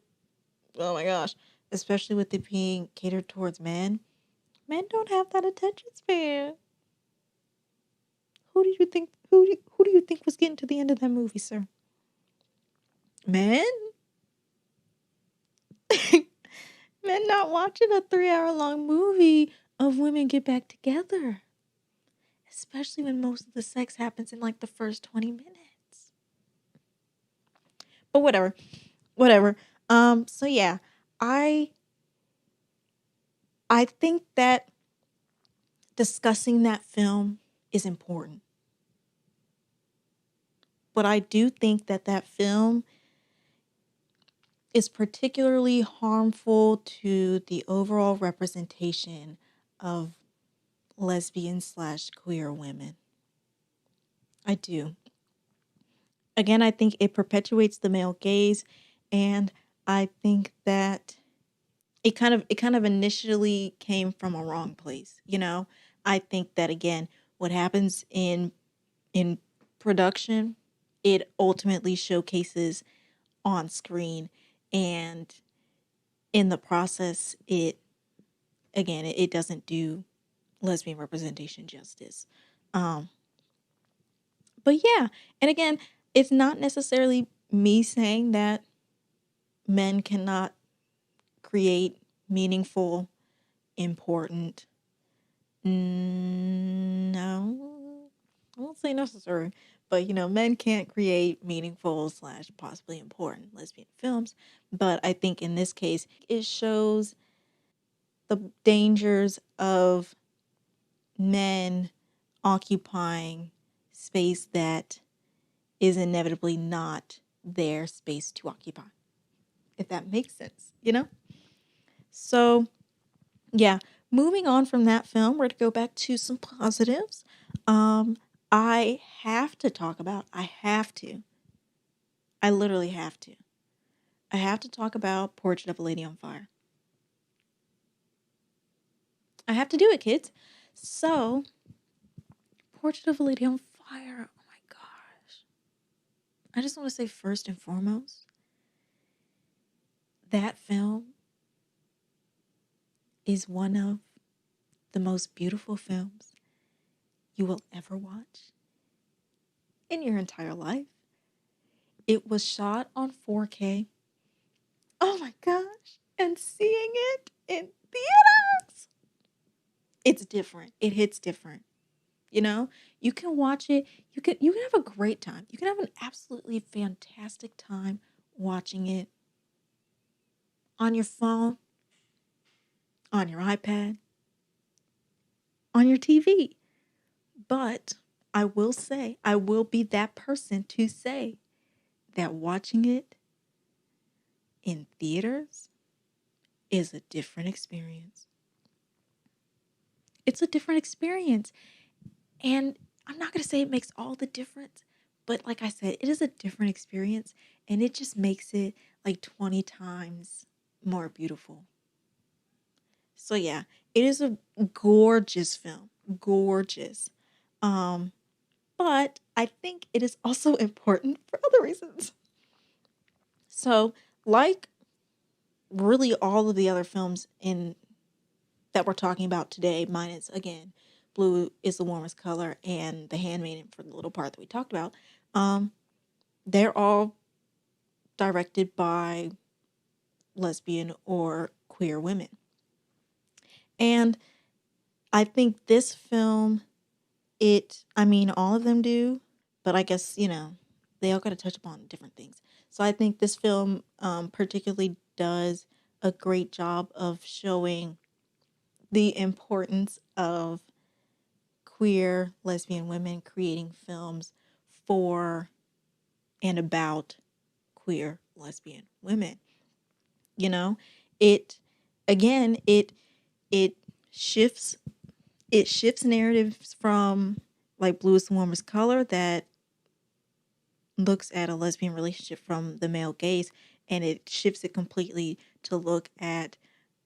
oh my gosh, especially with it being catered towards men. Men don't have that attention span. Who do you think was getting to the end of that movie, sir? Men? Men not watching a 3-hour long movie of women get back together. Especially when most of the sex happens in like the first 20 minutes. But whatever. So yeah, I think that discussing that film is important. But I do think that film is particularly harmful to the overall representation of lesbian/queer women. I do. Again, I think it perpetuates the male gaze, and I think that it kind of initially came from a wrong place, you know? I think that, again, what happens in production, it ultimately showcases on screen, and in the process it doesn't do lesbian representation justice. But yeah, and again, it's not necessarily me saying that men cannot create meaningful, important, no, I won't say necessary, but men can't create meaningful / possibly important lesbian films. But I think in this case, it shows the dangers of men occupying space that is inevitably not their space to occupy, if that makes sense, So, yeah, moving on from that film, we're to go back to some positives. I have to I literally have to. I have to talk about Portrait of a Lady on Fire. I have to do it, kids. So, Portrait of a Lady on Fire. Oh my gosh. I just want to say, first and foremost, that film is one of the most beautiful films you will ever watch in your entire life. It was shot on 4K. Oh my gosh. And seeing it in theaters, it's different. It hits different. You can watch it. You can have a great time. You can have an absolutely fantastic time watching it on your phone, on your iPad, on your TV. But I will say, I will be that person to say that watching it in theaters is a different experience. It's a different experience. And I'm not going to say it makes all the difference, but like I said, it is a different experience, and it just makes it like 20 times more beautiful. So yeah, it is a gorgeous film. Gorgeous. Um, but I think it is also important for other reasons. So, like really all of the other films in that we're talking about today, minus again, blue is the warmest color and The Handmaiden for the little part that we talked about, they're all directed by lesbian or queer women. And I think this film, I mean, all of them do, but I guess, they all got to touch upon different things. So I think this film particularly does a great job of showing the importance of queer lesbian women creating films for and about queer lesbian women. You know, it again it shifts it shifts narratives from like blue is the warmest color that looks at a lesbian relationship from the male gaze, and it shifts it completely to look at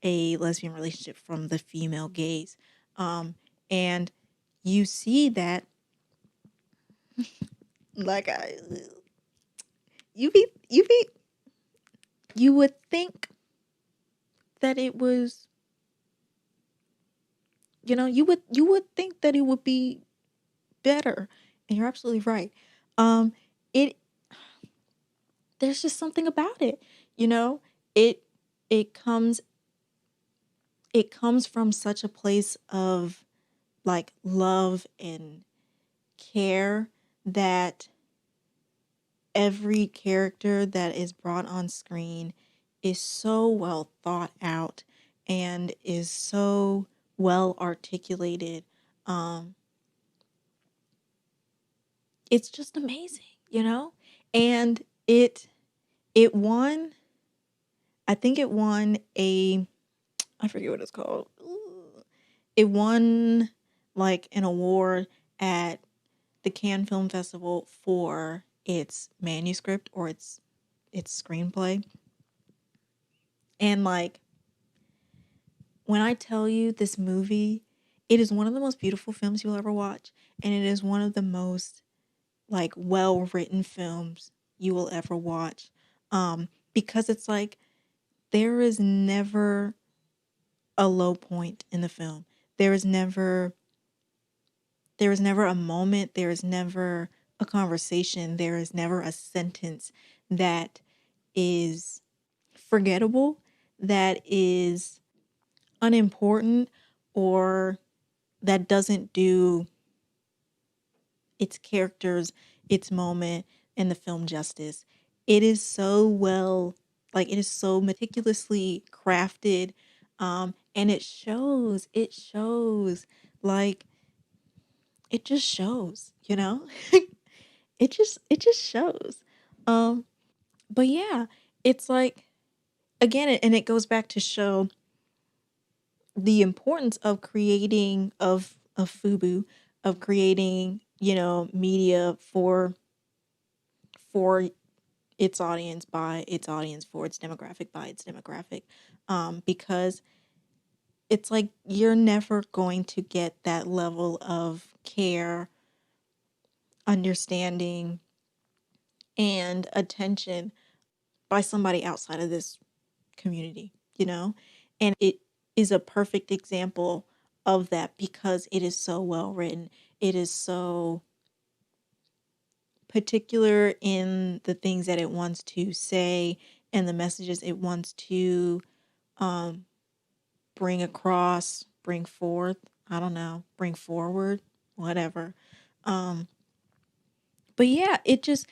a lesbian relationship from the female gaze. And you see that like you would think that it was, you would think that it would be better, and you're absolutely right. It There's just something about it, you know. It it comes it comes from such a place of like love and care that every character that is brought on screen is so well thought out and is so well articulated. Um, it's just amazing, you know? And it won, I think it won I forget what it's called. It won like an award at the Cannes Film Festival for its manuscript or its screenplay. And like when I tell you this movie, it is one of the most beautiful films you'll ever watch, and it is one of the most like well-written films you will ever watch. Because it's like there is never a low point in the film. There is never a moment, there is never a conversation, there is never a sentence that is forgettable, that is unimportant, or that doesn't do its characters, its moment, and the film justice. It is so well, like it is so meticulously crafted, and like it just shows, you know? It just shows. Um, but yeah, it's like again, and it goes back to show the importance of creating of FUBU, of creating, media for its audience by its audience, for its demographic by its demographic. Because it's like you're never going to get that level of care, understanding, and attention by somebody outside of this community, you know? And it is a perfect example of that because it is so well written. It is so particular in the things that it wants to say and the messages it wants to um, bring across, bring forth, I don't know, bring forward, whatever. Um, but yeah, it just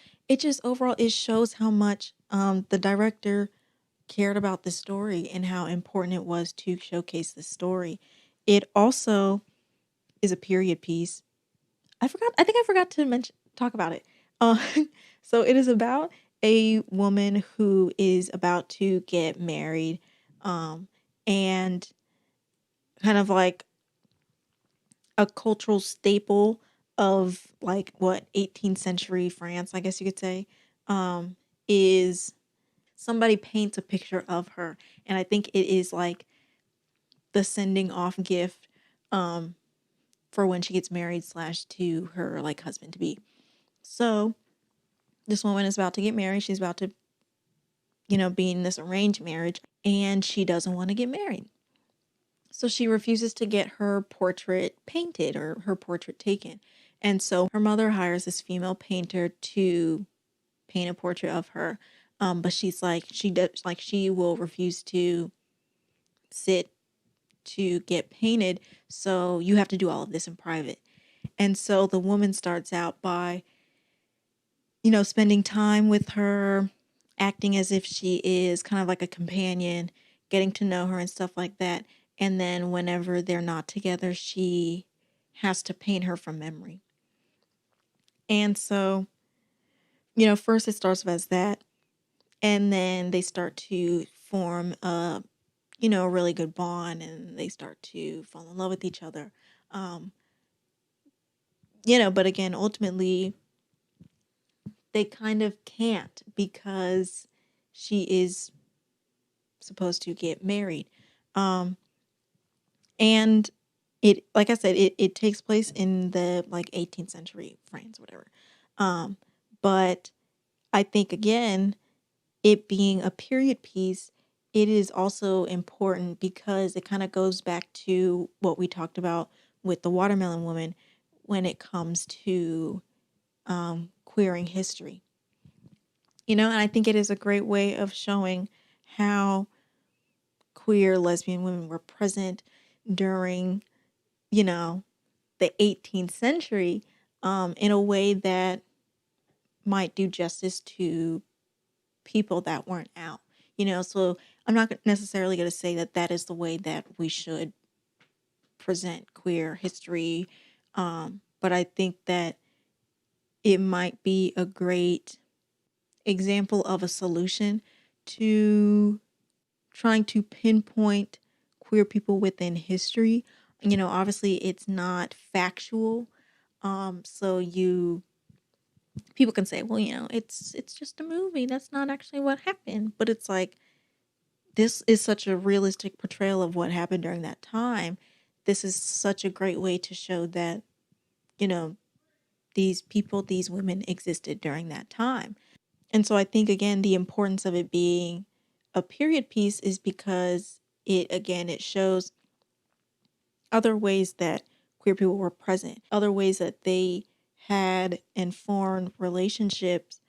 overall it shows how much the director cared about the story and how important it was to showcase the story. It also is a period piece. I think I forgot to talk about it. Uh, so it is about a woman who is about to get married, and kind of like a cultural staple of like what 18th century France, I guess you could say, is somebody paints a picture of her, and I think it is like the sending off gift for when she gets married / to her like husband to be. So this woman is about to get married. She's about to, be in this arranged marriage, and she doesn't want to get married. So she refuses to get her portrait painted or her portrait taken. And so her mother hires this female painter to paint a portrait of her. But she's like, she will refuse to sit to get painted. So you have to do all of this in private. And so the woman starts out by, spending time with her, acting as if she is kind of like a companion, getting to know her and stuff like that. And then whenever they're not together, she has to paint her from memory. And so, first it starts as that. And then they start to form a really good bond, and they start to fall in love with each other. But again, ultimately, they kind of can't because she is supposed to get married. And it, like I said, it takes place in the 18th century France, whatever. But I think, again, it being a period piece, it is also important because it kind of goes back to what we talked about with the Watermelon Woman when it comes to queering history. And I think it is a great way of showing how queer lesbian women were present during, the 18th century in a way that might do justice to people that weren't out. So I'm not necessarily going to say that that is the way that we should present queer history, but I think that it might be a great example of a solution to trying to pinpoint queer people within history. Obviously it's not factual, so people can say, well, it's just a movie. That's not actually what happened. But it's like, this is such a realistic portrayal of what happened during that time. This is such a great way to show that, these people, these women existed during that time. And so I think, again, the importance of it being a period piece is because it shows other ways that queer people were present, other ways that they had and formed relationships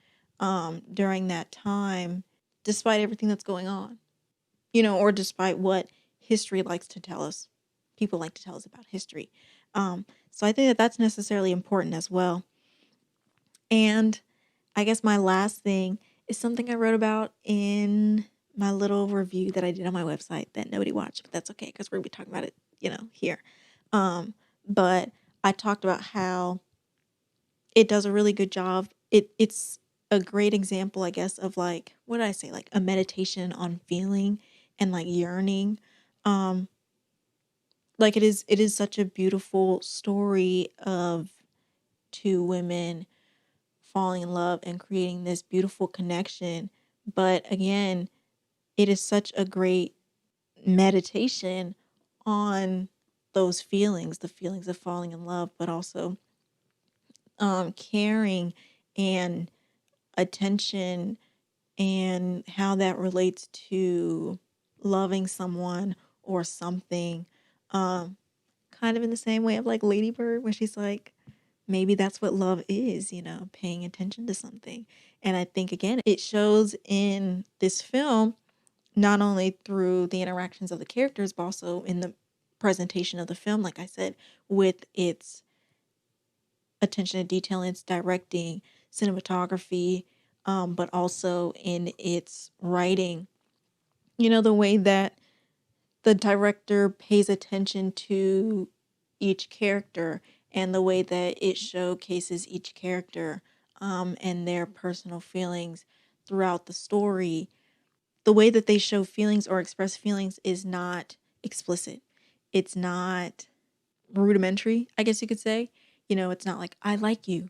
during that time, despite everything that's going on, or despite what history likes to tell us. People like to tell us about history. So I think that that's necessarily important as well. And I guess my last thing is something I wrote about in my little review that I did on my website that nobody watched, but that's okay because we're going to be talking about it, here. But I talked about how it does a really good job. It's a great example, I guess, of what did I say? A meditation on feeling and yearning. It is such a beautiful story of two women falling in love and creating this beautiful connection. But again, it is such a great meditation on those feelings, the feelings of falling in love, but also caring and attention, and how that relates to loving someone or something, kind of in the same way of Lady Bird, where she's like, maybe that's what love is, paying attention to something. And I think, again, it shows in this film, not only through the interactions of the characters, but also in the presentation of the film, like I said, with its attention to detail, its directing, cinematography, but also in its writing. The way that the director pays attention to each character and the way that it showcases each character and their personal feelings throughout the story. The way that they show feelings or express feelings is not explicit. It's not rudimentary, I guess you could say. It's not like, I like you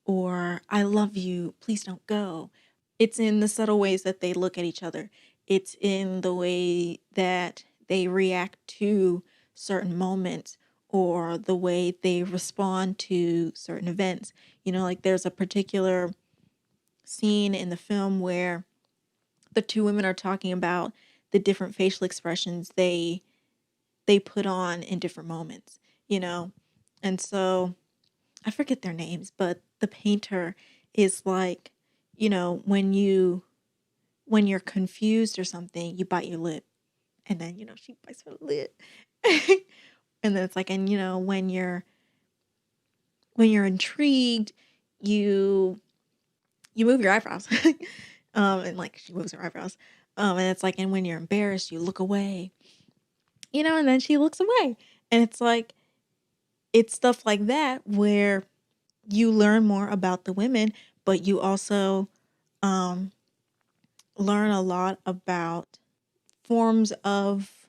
or I love you, please don't go. It's in the subtle ways that they look at each other. It's in the way that they react to certain moments or the way they respond to certain events. You know, like there's a particular scene in the film where the two women are talking about the different facial expressions they put on in different moments, you know. And so I forget their names, but the painter is like, you know, when you're confused or something, you bite your lip. And then, you know, she bites her lip. And then it's like, and you know, when you're intrigued, you move your eyebrows. And like she moves her eyebrows. And it's like, and when you're embarrassed, you look away. You know, and then she looks away. And it's like, it's stuff like that where you learn more about the women, but you also um learn a lot about forms of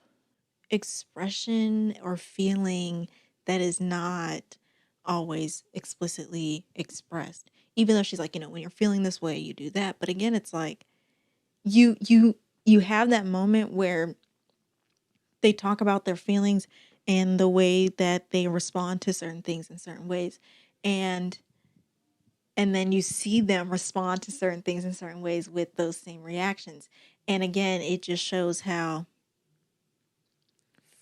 expression or feeling that is not always explicitly expressed. Even though she's like, you know, when you're feeling this way, you do that. But again, it's like you have that moment where they talk about their feelings and the way that they respond to certain things in certain ways. And then you see them respond to certain things in certain ways with those same reactions. And again, it just shows how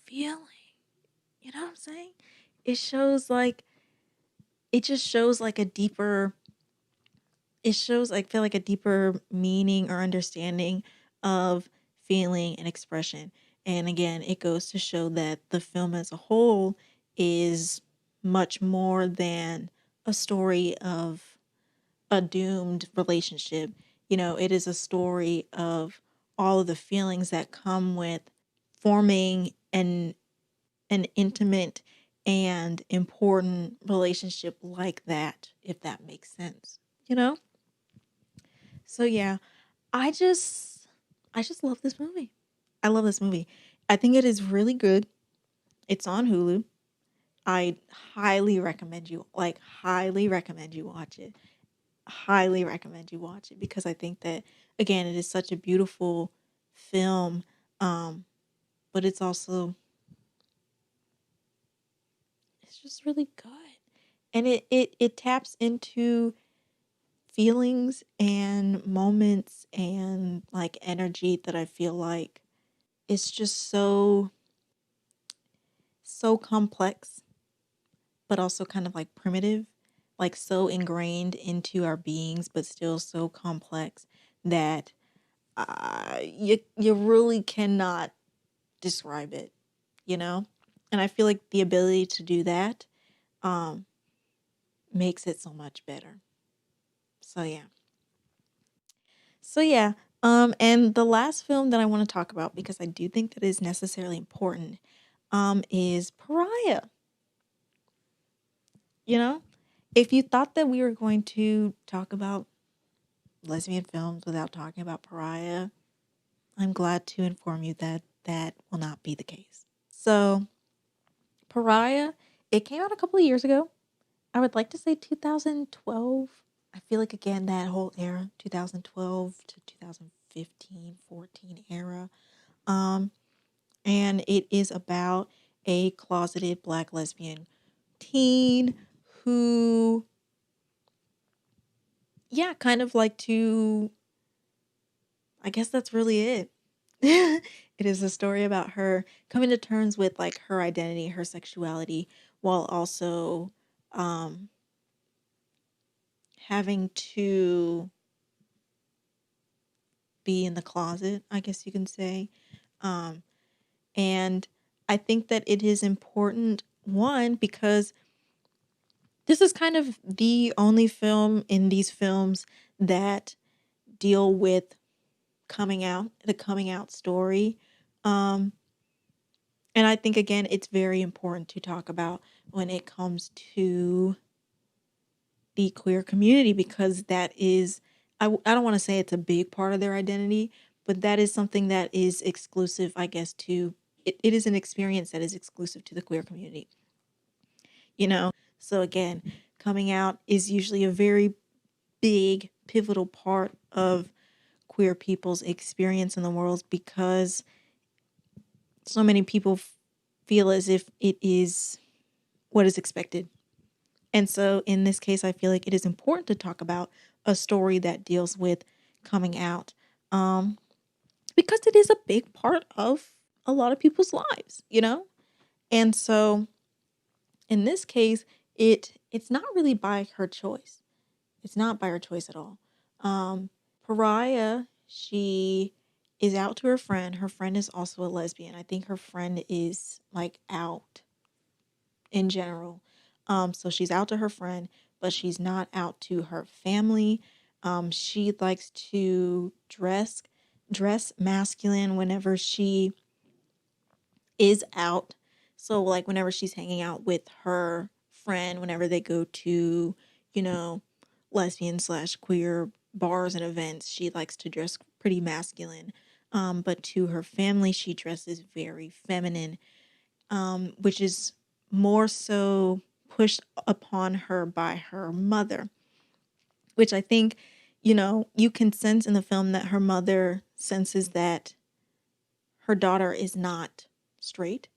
feeling, you know what I'm saying? It shows like it just shows like a deeper it shows like feel like a deeper meaning or understanding of feeling and expression. And again, it goes to show that the film as a whole is much more than a story of a doomed relationship. You know, it is a story of all of the feelings that come with forming an intimate and important relationship like that, if that makes sense, you know? So yeah, I just I just love this movie. I love this movie. I think it is really good. It's on Hulu. I highly recommend you watch it. Highly recommend you watch it because I think that again, it is such a beautiful film. But it's just really good. And it taps into feelings and moments and like energy that I feel like it's just so complex, but also kind of like primitive, like so ingrained into our beings, but still so complex that you really cannot describe it, you know? And I feel like the ability to do that um, makes it so much better. So yeah. So yeah. And the last film that I want to talk about because I do think that is necessarily important is Pariah. You know, if you thought that we were going to talk about lesbian films without talking about Pariah, I'm glad to inform you that that will not be the case. So, Pariah, it came out a couple of years ago. I would like to say 2012. I feel like, again, that whole era, 2012 to 2015, 14 era. Um, and it is about a closeted Black lesbian teen who, yeah, kind of like to, I guess that's really it. It is a story about her coming to terms with like her identity, her sexuality, while also um, having to be in the closet, I guess you can say. Um, and I think that it is important, one, because this is kind of the only film in these films that deal with coming out, the coming out story. Um, and I think, again, it's very important to talk about when it comes to the queer community because that is, I don't want to say it's a big part of their identity, but that is something that is exclusive, I guess, it is an experience that is exclusive to the queer community, you know? So again, coming out is usually a very big, pivotal part of queer people's experience in the world because so many people feel as if it is what is expected. And so in this case, I feel like it is important to talk about a story that deals with coming out, because it is a big part of a lot of people's lives, you know? And so in this case, it's not really by her choice. It's not by her choice at all. Pariah, she is out to her friend. Her friend is also a lesbian. I think her friend is like out in general. So she's out to her friend, but she's not out to her family. She likes to dress masculine whenever she is out. So like whenever she's hanging out with her friend, whenever they go to, you know, lesbian slash queer bars and events, she likes to dress pretty masculine. But to her family, she dresses very feminine, which is more so pushed upon her by her mother, which I think, you can sense in the film that her mother senses that her daughter is not straight.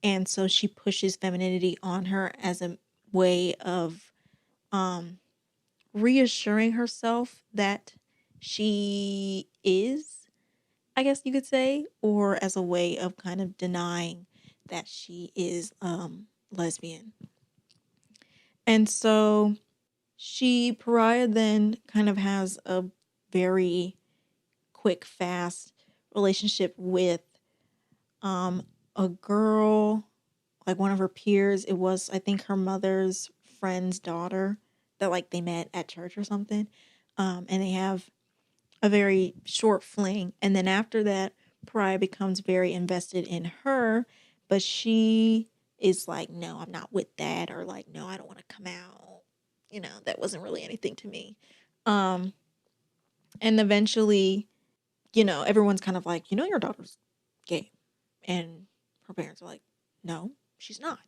And so she pushes femininity on her as a way of reassuring herself that she is, I guess you could say, or as a way of kind of denying that she is lesbian. And so Pariah then kind of has a very quick, fast relationship with a girl, like one of her peers. It was, I think, her mother's friend's daughter that like they met at church or something. And they have a very short fling. And then after that, Pariah becomes very invested in her, but she is like, no, I'm not with that, or like, no, I don't want to come out. That wasn't really anything to me. And eventually, everyone's kind of like, your daughter's gay. And her parents are like, no, she's not.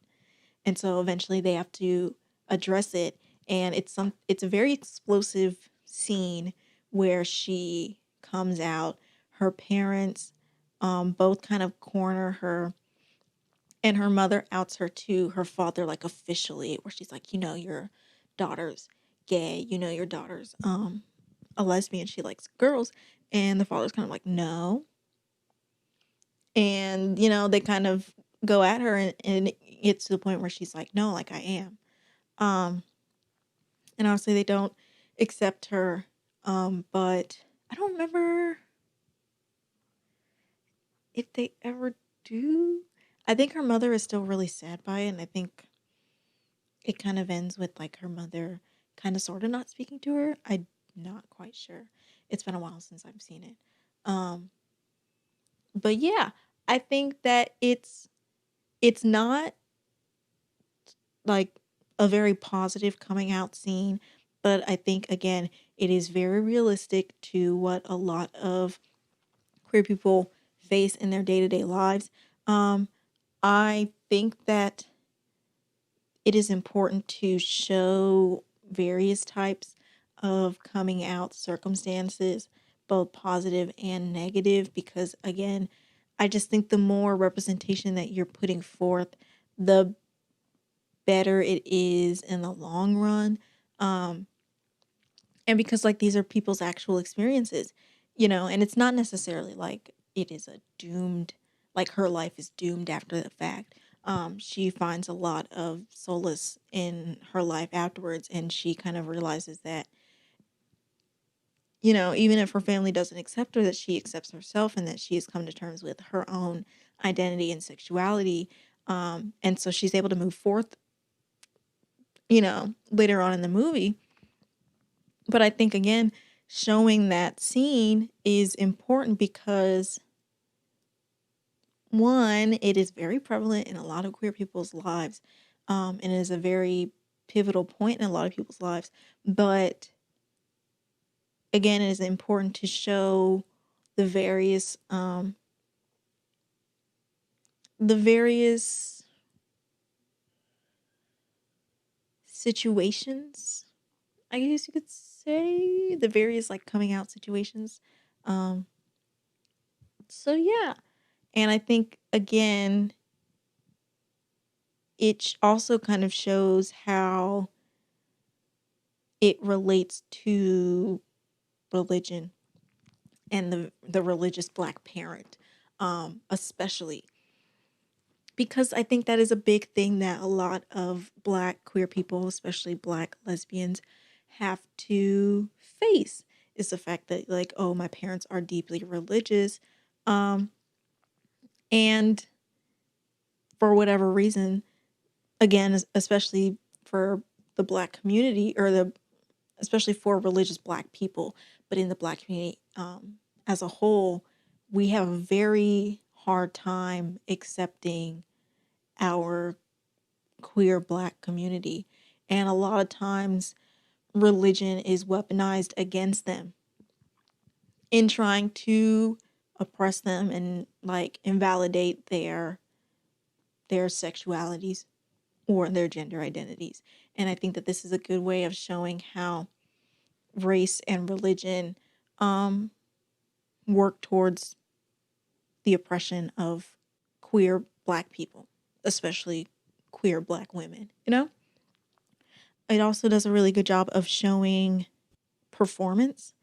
And so eventually they have to address it. And it's a very explosive scene where she comes out. Her parents both kind of corner her, and her mother outs her to her father, like officially, where she's like, your daughter's gay, your daughter's a lesbian, she likes girls. And the father's kind of like, no. And, they kind of go at her, and it gets to the point where she's like, no, like I am. And obviously they don't accept her. But I don't remember if they ever do. I think her mother is still really sad by it, and I think it kind of ends with like her mother kind of sort of not speaking to her. I'm not quite sure. It's been a while since I've seen it. But yeah, I think that it's not like a very positive coming out scene, but I think again it is very realistic to what a lot of queer people face in their day-to-day lives. I think that it is important to show various types of coming out circumstances, both positive and negative, because again, I just think the more representation that you're putting forth, the better it is in the long run. And because like these are people's actual experiences, and it's not necessarily like it is a doomed, like her life is doomed after the fact. She finds a lot of solace in her life afterwards, and she kind of realizes that, even if her family doesn't accept her, that she accepts herself, and that she has come to terms with her own identity and sexuality. And so she's able to move forth, later on in the movie. But I think, again, showing that scene is important because, one, it is very prevalent in a lot of queer people's lives, and it is a very pivotal point in a lot of people's lives. But, again, it is important to show the various situations, I guess you could say, the various like coming out situations. So yeah. And I think, again, it also kind of shows how it relates to religion and the religious Black parent, especially. Because I think that is a big thing that a lot of Black queer people, especially Black lesbians, have to face, is the fact that, like, oh, my parents are deeply religious. And for whatever reason, again, especially for the Black community, or especially for religious Black people, but in the Black community as a whole, we have a very hard time accepting our queer Black community. And a lot of times religion is weaponized against them in trying to oppress them and, like, invalidate their sexualities or their gender identities. And I think that this is a good way of showing how race and religion work towards the oppression of queer Black people, especially queer Black women, you know? It also does a really good job of showing performance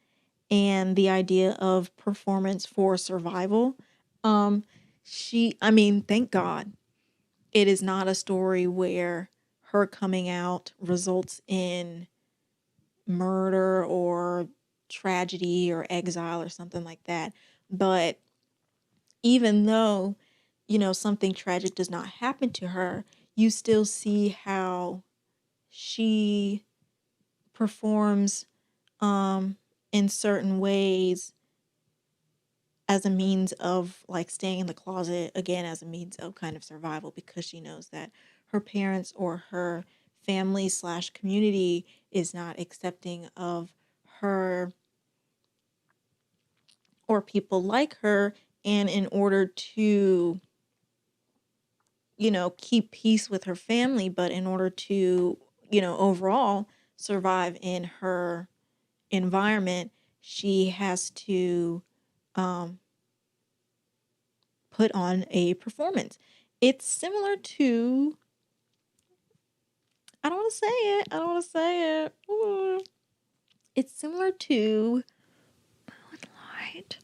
and the idea of performance for survival. Thank God it is not a story where her coming out results in murder or tragedy or exile or something like that. But even though, something tragic does not happen to her, you still see how she performs in certain ways as a means of, like, staying in the closet, again, as a means of kind of survival, because she knows that her parents or her family slash community is not accepting of her or people like her. And in order to, keep peace with her family, but in order to, overall survive in her environment, she has to um, put on a performance. It's similar to, I don't want to say it. I don't want to say it. Ooh. It's similar to Moonlight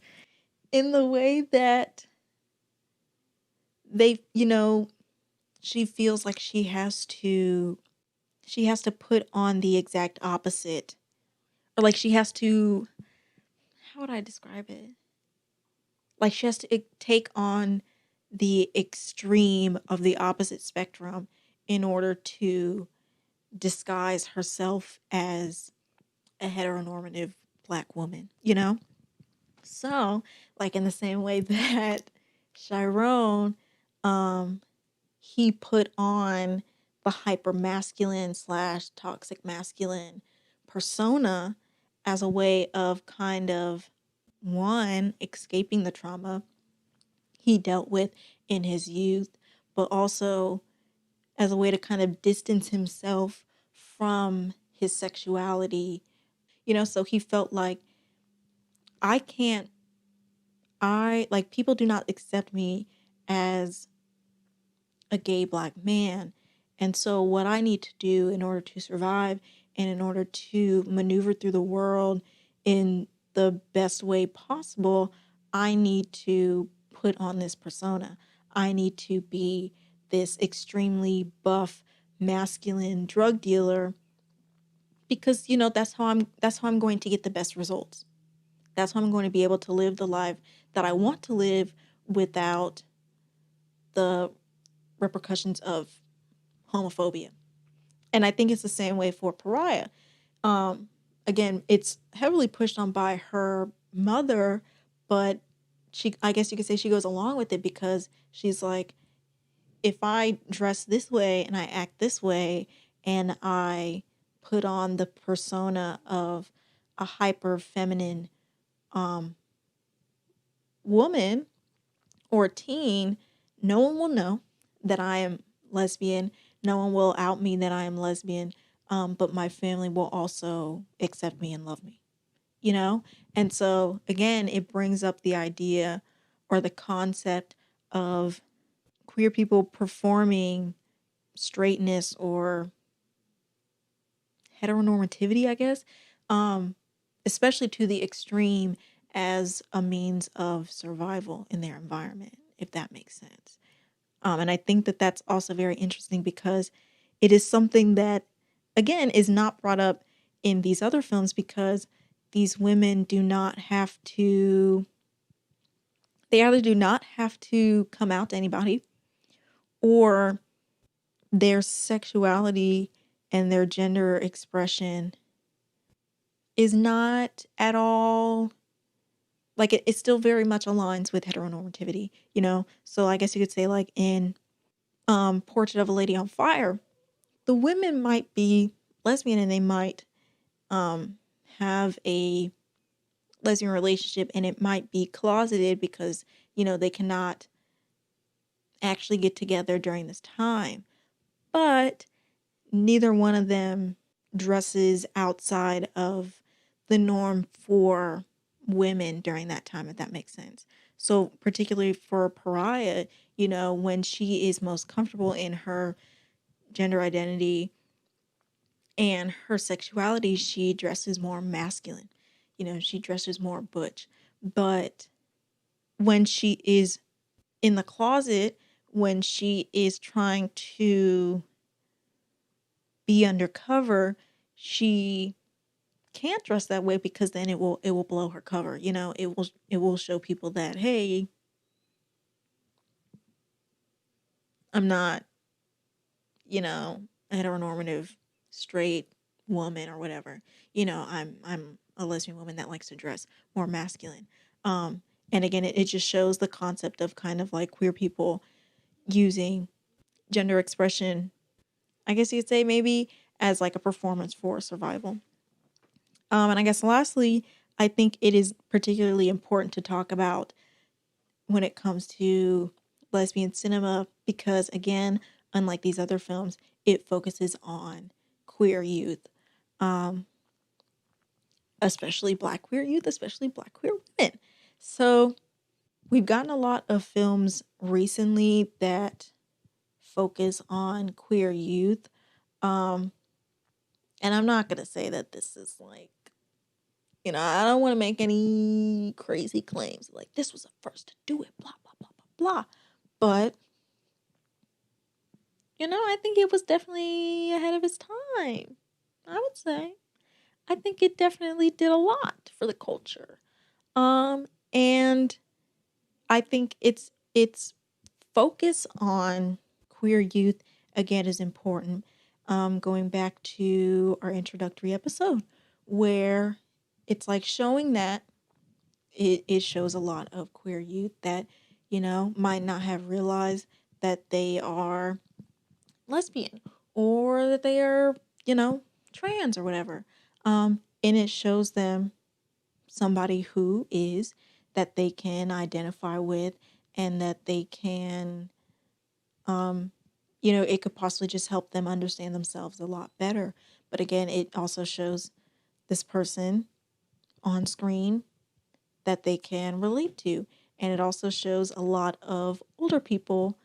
in the way that they, she feels like she has to put on the exact opposite, or like she has to, how would I describe it? Like she has to take on the extreme of the opposite spectrum in order to disguise herself as a heteronormative Black woman, So, like, in the same way that Chiron, he put on the hyper masculine slash toxic masculine persona as a way of kind of, one, escaping the trauma he dealt with in his youth, but also as a way to kind of distance himself from his sexuality, so he felt like, I can't, like, people do not accept me as a gay Black man. And so what I need to do in order to survive and in order to maneuver through the world in the best way possible, I need to put on this persona. I need to be this extremely buff, masculine drug dealer because, that's how I'm going to get the best results. That's how I'm going to be able to live the life that I want to live without the repercussions of homophobia. And I think it's the same way for Pariah. Again, it's heavily pushed on by her mother, but I guess you could say she goes along with it because she's like, if I dress this way and I act this way and I put on the persona of a hyper feminine woman or teen, no one will know that I am lesbian. No one will out me that I am lesbian. But my family will also accept me and love me, And so, again, it brings up the idea or the concept of queer people performing straightness or heteronormativity, I guess, especially to the extreme as a means of survival in their environment, if that makes sense. And I think that that's also very interesting because it is something that, again, is not brought up in these other films because these women do not have to, they either do not have to come out to anybody, or their sexuality and their gender expression is not at all, like it still very much aligns with heteronormativity, you know? So I guess you could say like in Portrait of a Lady on Fire, the women might be lesbian and they might have a lesbian relationship, and it might be closeted because, you know, they cannot actually get together during this time. But neither one of them dresses outside of the norm for women during that time, if that makes sense. So particularly for Pariah, you know, when she is most comfortable in her gender identity and her sexuality, she dresses more masculine. You know, she dresses more butch. But when she is in the closet, when she is trying to be undercover, she can't dress that way because then it will blow her cover. You know, it will show people that, hey, I'm not, you know, a heteronormative straight woman or whatever. You know, I'm a lesbian woman that likes to dress more masculine. And again, it just shows the concept of kind of like queer people using gender expression, I guess you could say maybe as like a performance for survival. And I guess lastly, I think it is particularly important to talk about when it comes to lesbian cinema because, again, unlike these other films, it focuses on queer youth, um, especially Black queer youth, especially Black queer women. So we've gotten a lot of films recently that focus on queer youth. Um, and I'm not going to say that this is like, you know, I don't want to make any crazy claims like this was the first to do it, blah, blah, blah, blah, blah. But, you know, I think it was definitely ahead of its time. I would say. I think it definitely did a lot for the culture. And I think its focus on queer youth again is important. Going back to our introductory episode where it's like showing that it shows a lot of queer youth that, you know, might not have realized that they are lesbian or that they are, you know, trans or whatever. And it shows them somebody who is that they can identify with and that they can, you know, it could possibly just help them understand themselves a lot better. But again, it also shows this person on screen that they can relate to. And it also shows a lot of older people,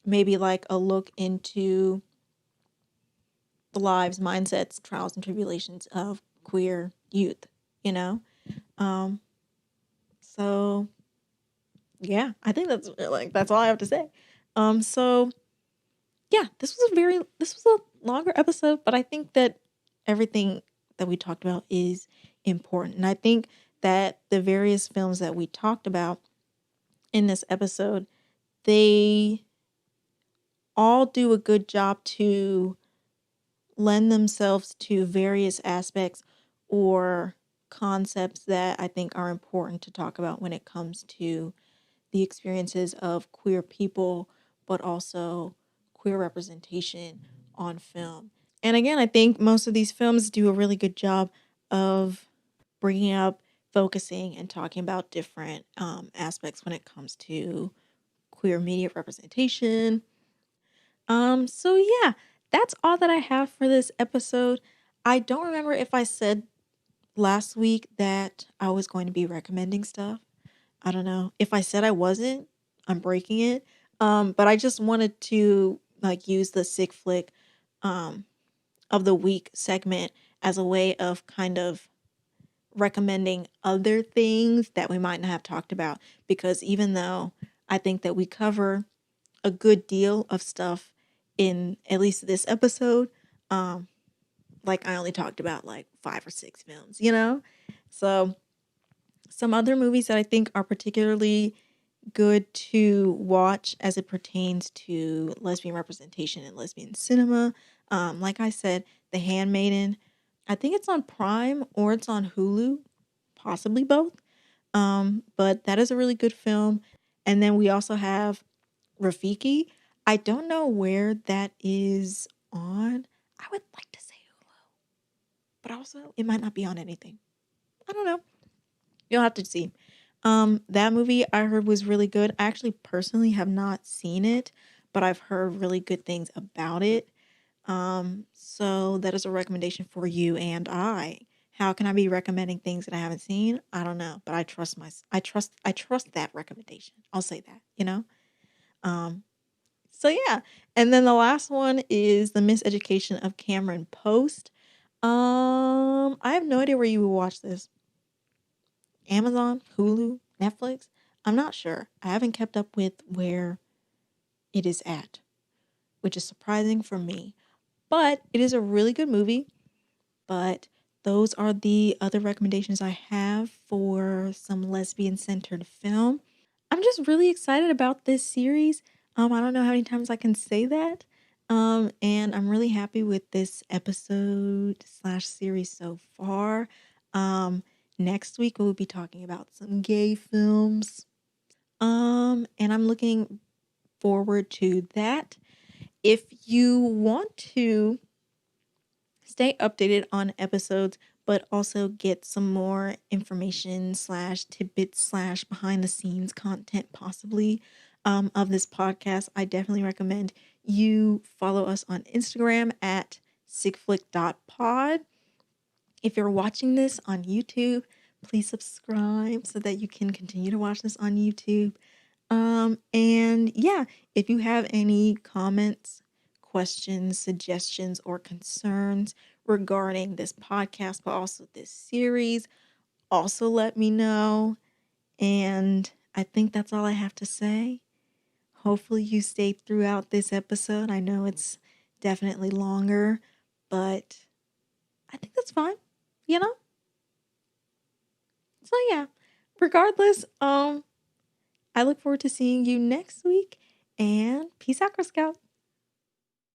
maybe like a look into the lives, mindsets, trials, and tribulations of queer youth, you know? Um, so yeah, I think that's all I have to say. So yeah, this was a longer episode, but I think that everything that we talked about is important. And I think that the various films that we talked about in this episode, they all do a good job to lend themselves to various aspects or concepts that I think are important to talk about when it comes to the experiences of queer people, but also queer representation on film. And again, I think most of these films do a really good job of bringing up, focusing, and talking about different aspects when it comes to queer media representation. So yeah, that's all that I have for this episode. I don't remember if I said last week that I was going to be recommending stuff. I don't know. If I said I wasn't, I'm breaking it. But I just wanted to like use the sick flick um of the week segment as a way of kind of recommending other things that we might not have talked about, because even though I think that we cover a good deal of stuff in at least this episode, um like I only talked about like 5 or 6 films, you know? So some other movies that I think are particularly good to watch as it pertains to lesbian representation in lesbian cinema. Like I said, The Handmaiden. I think it's on Prime or it's on Hulu, possibly both. But that is a really good film. And then we also have Rafiki. I don't know where that is on. I would like to say Hulu, but also it might not be on anything. I don't know. You'll have to see. That movie I heard was really good. I actually personally have not seen it, but I've heard really good things about it. So that is a recommendation for you and I. How can I be recommending things that I haven't seen? I don't know, but I trust that recommendation. I'll say that, you know? Um, so yeah. And then the last one is The Miseducation of Cameron Post. I have no idea where you would watch this. Amazon, Hulu, Netflix. I'm not sure. I haven't kept up with where it is at, which is surprising for me. But it is a really good movie. But those are the other recommendations I have for some lesbian centered film. I'm just really excited about this series. I don't know how many times I can say that. And I'm really happy with this episode slash series so far. Next week we'll be talking about some gay films. And I'm looking forward to that. If you want to stay updated on episodes, but also get some more information slash tidbits slash behind the scenes content possibly of this podcast, I definitely recommend you follow us on Instagram at sickflick.pod. If you're watching this on YouTube, please subscribe so that you can continue to watch this on YouTube. And yeah, if you have any comments, questions, suggestions, or concerns regarding this podcast, but also this series, also let me know. And I think that's all I have to say. Hopefully, you stayed throughout this episode. I know it's definitely longer, but I think that's fine, you know? So yeah, regardless, I look forward to seeing you next week, and peace out, Girl Scout.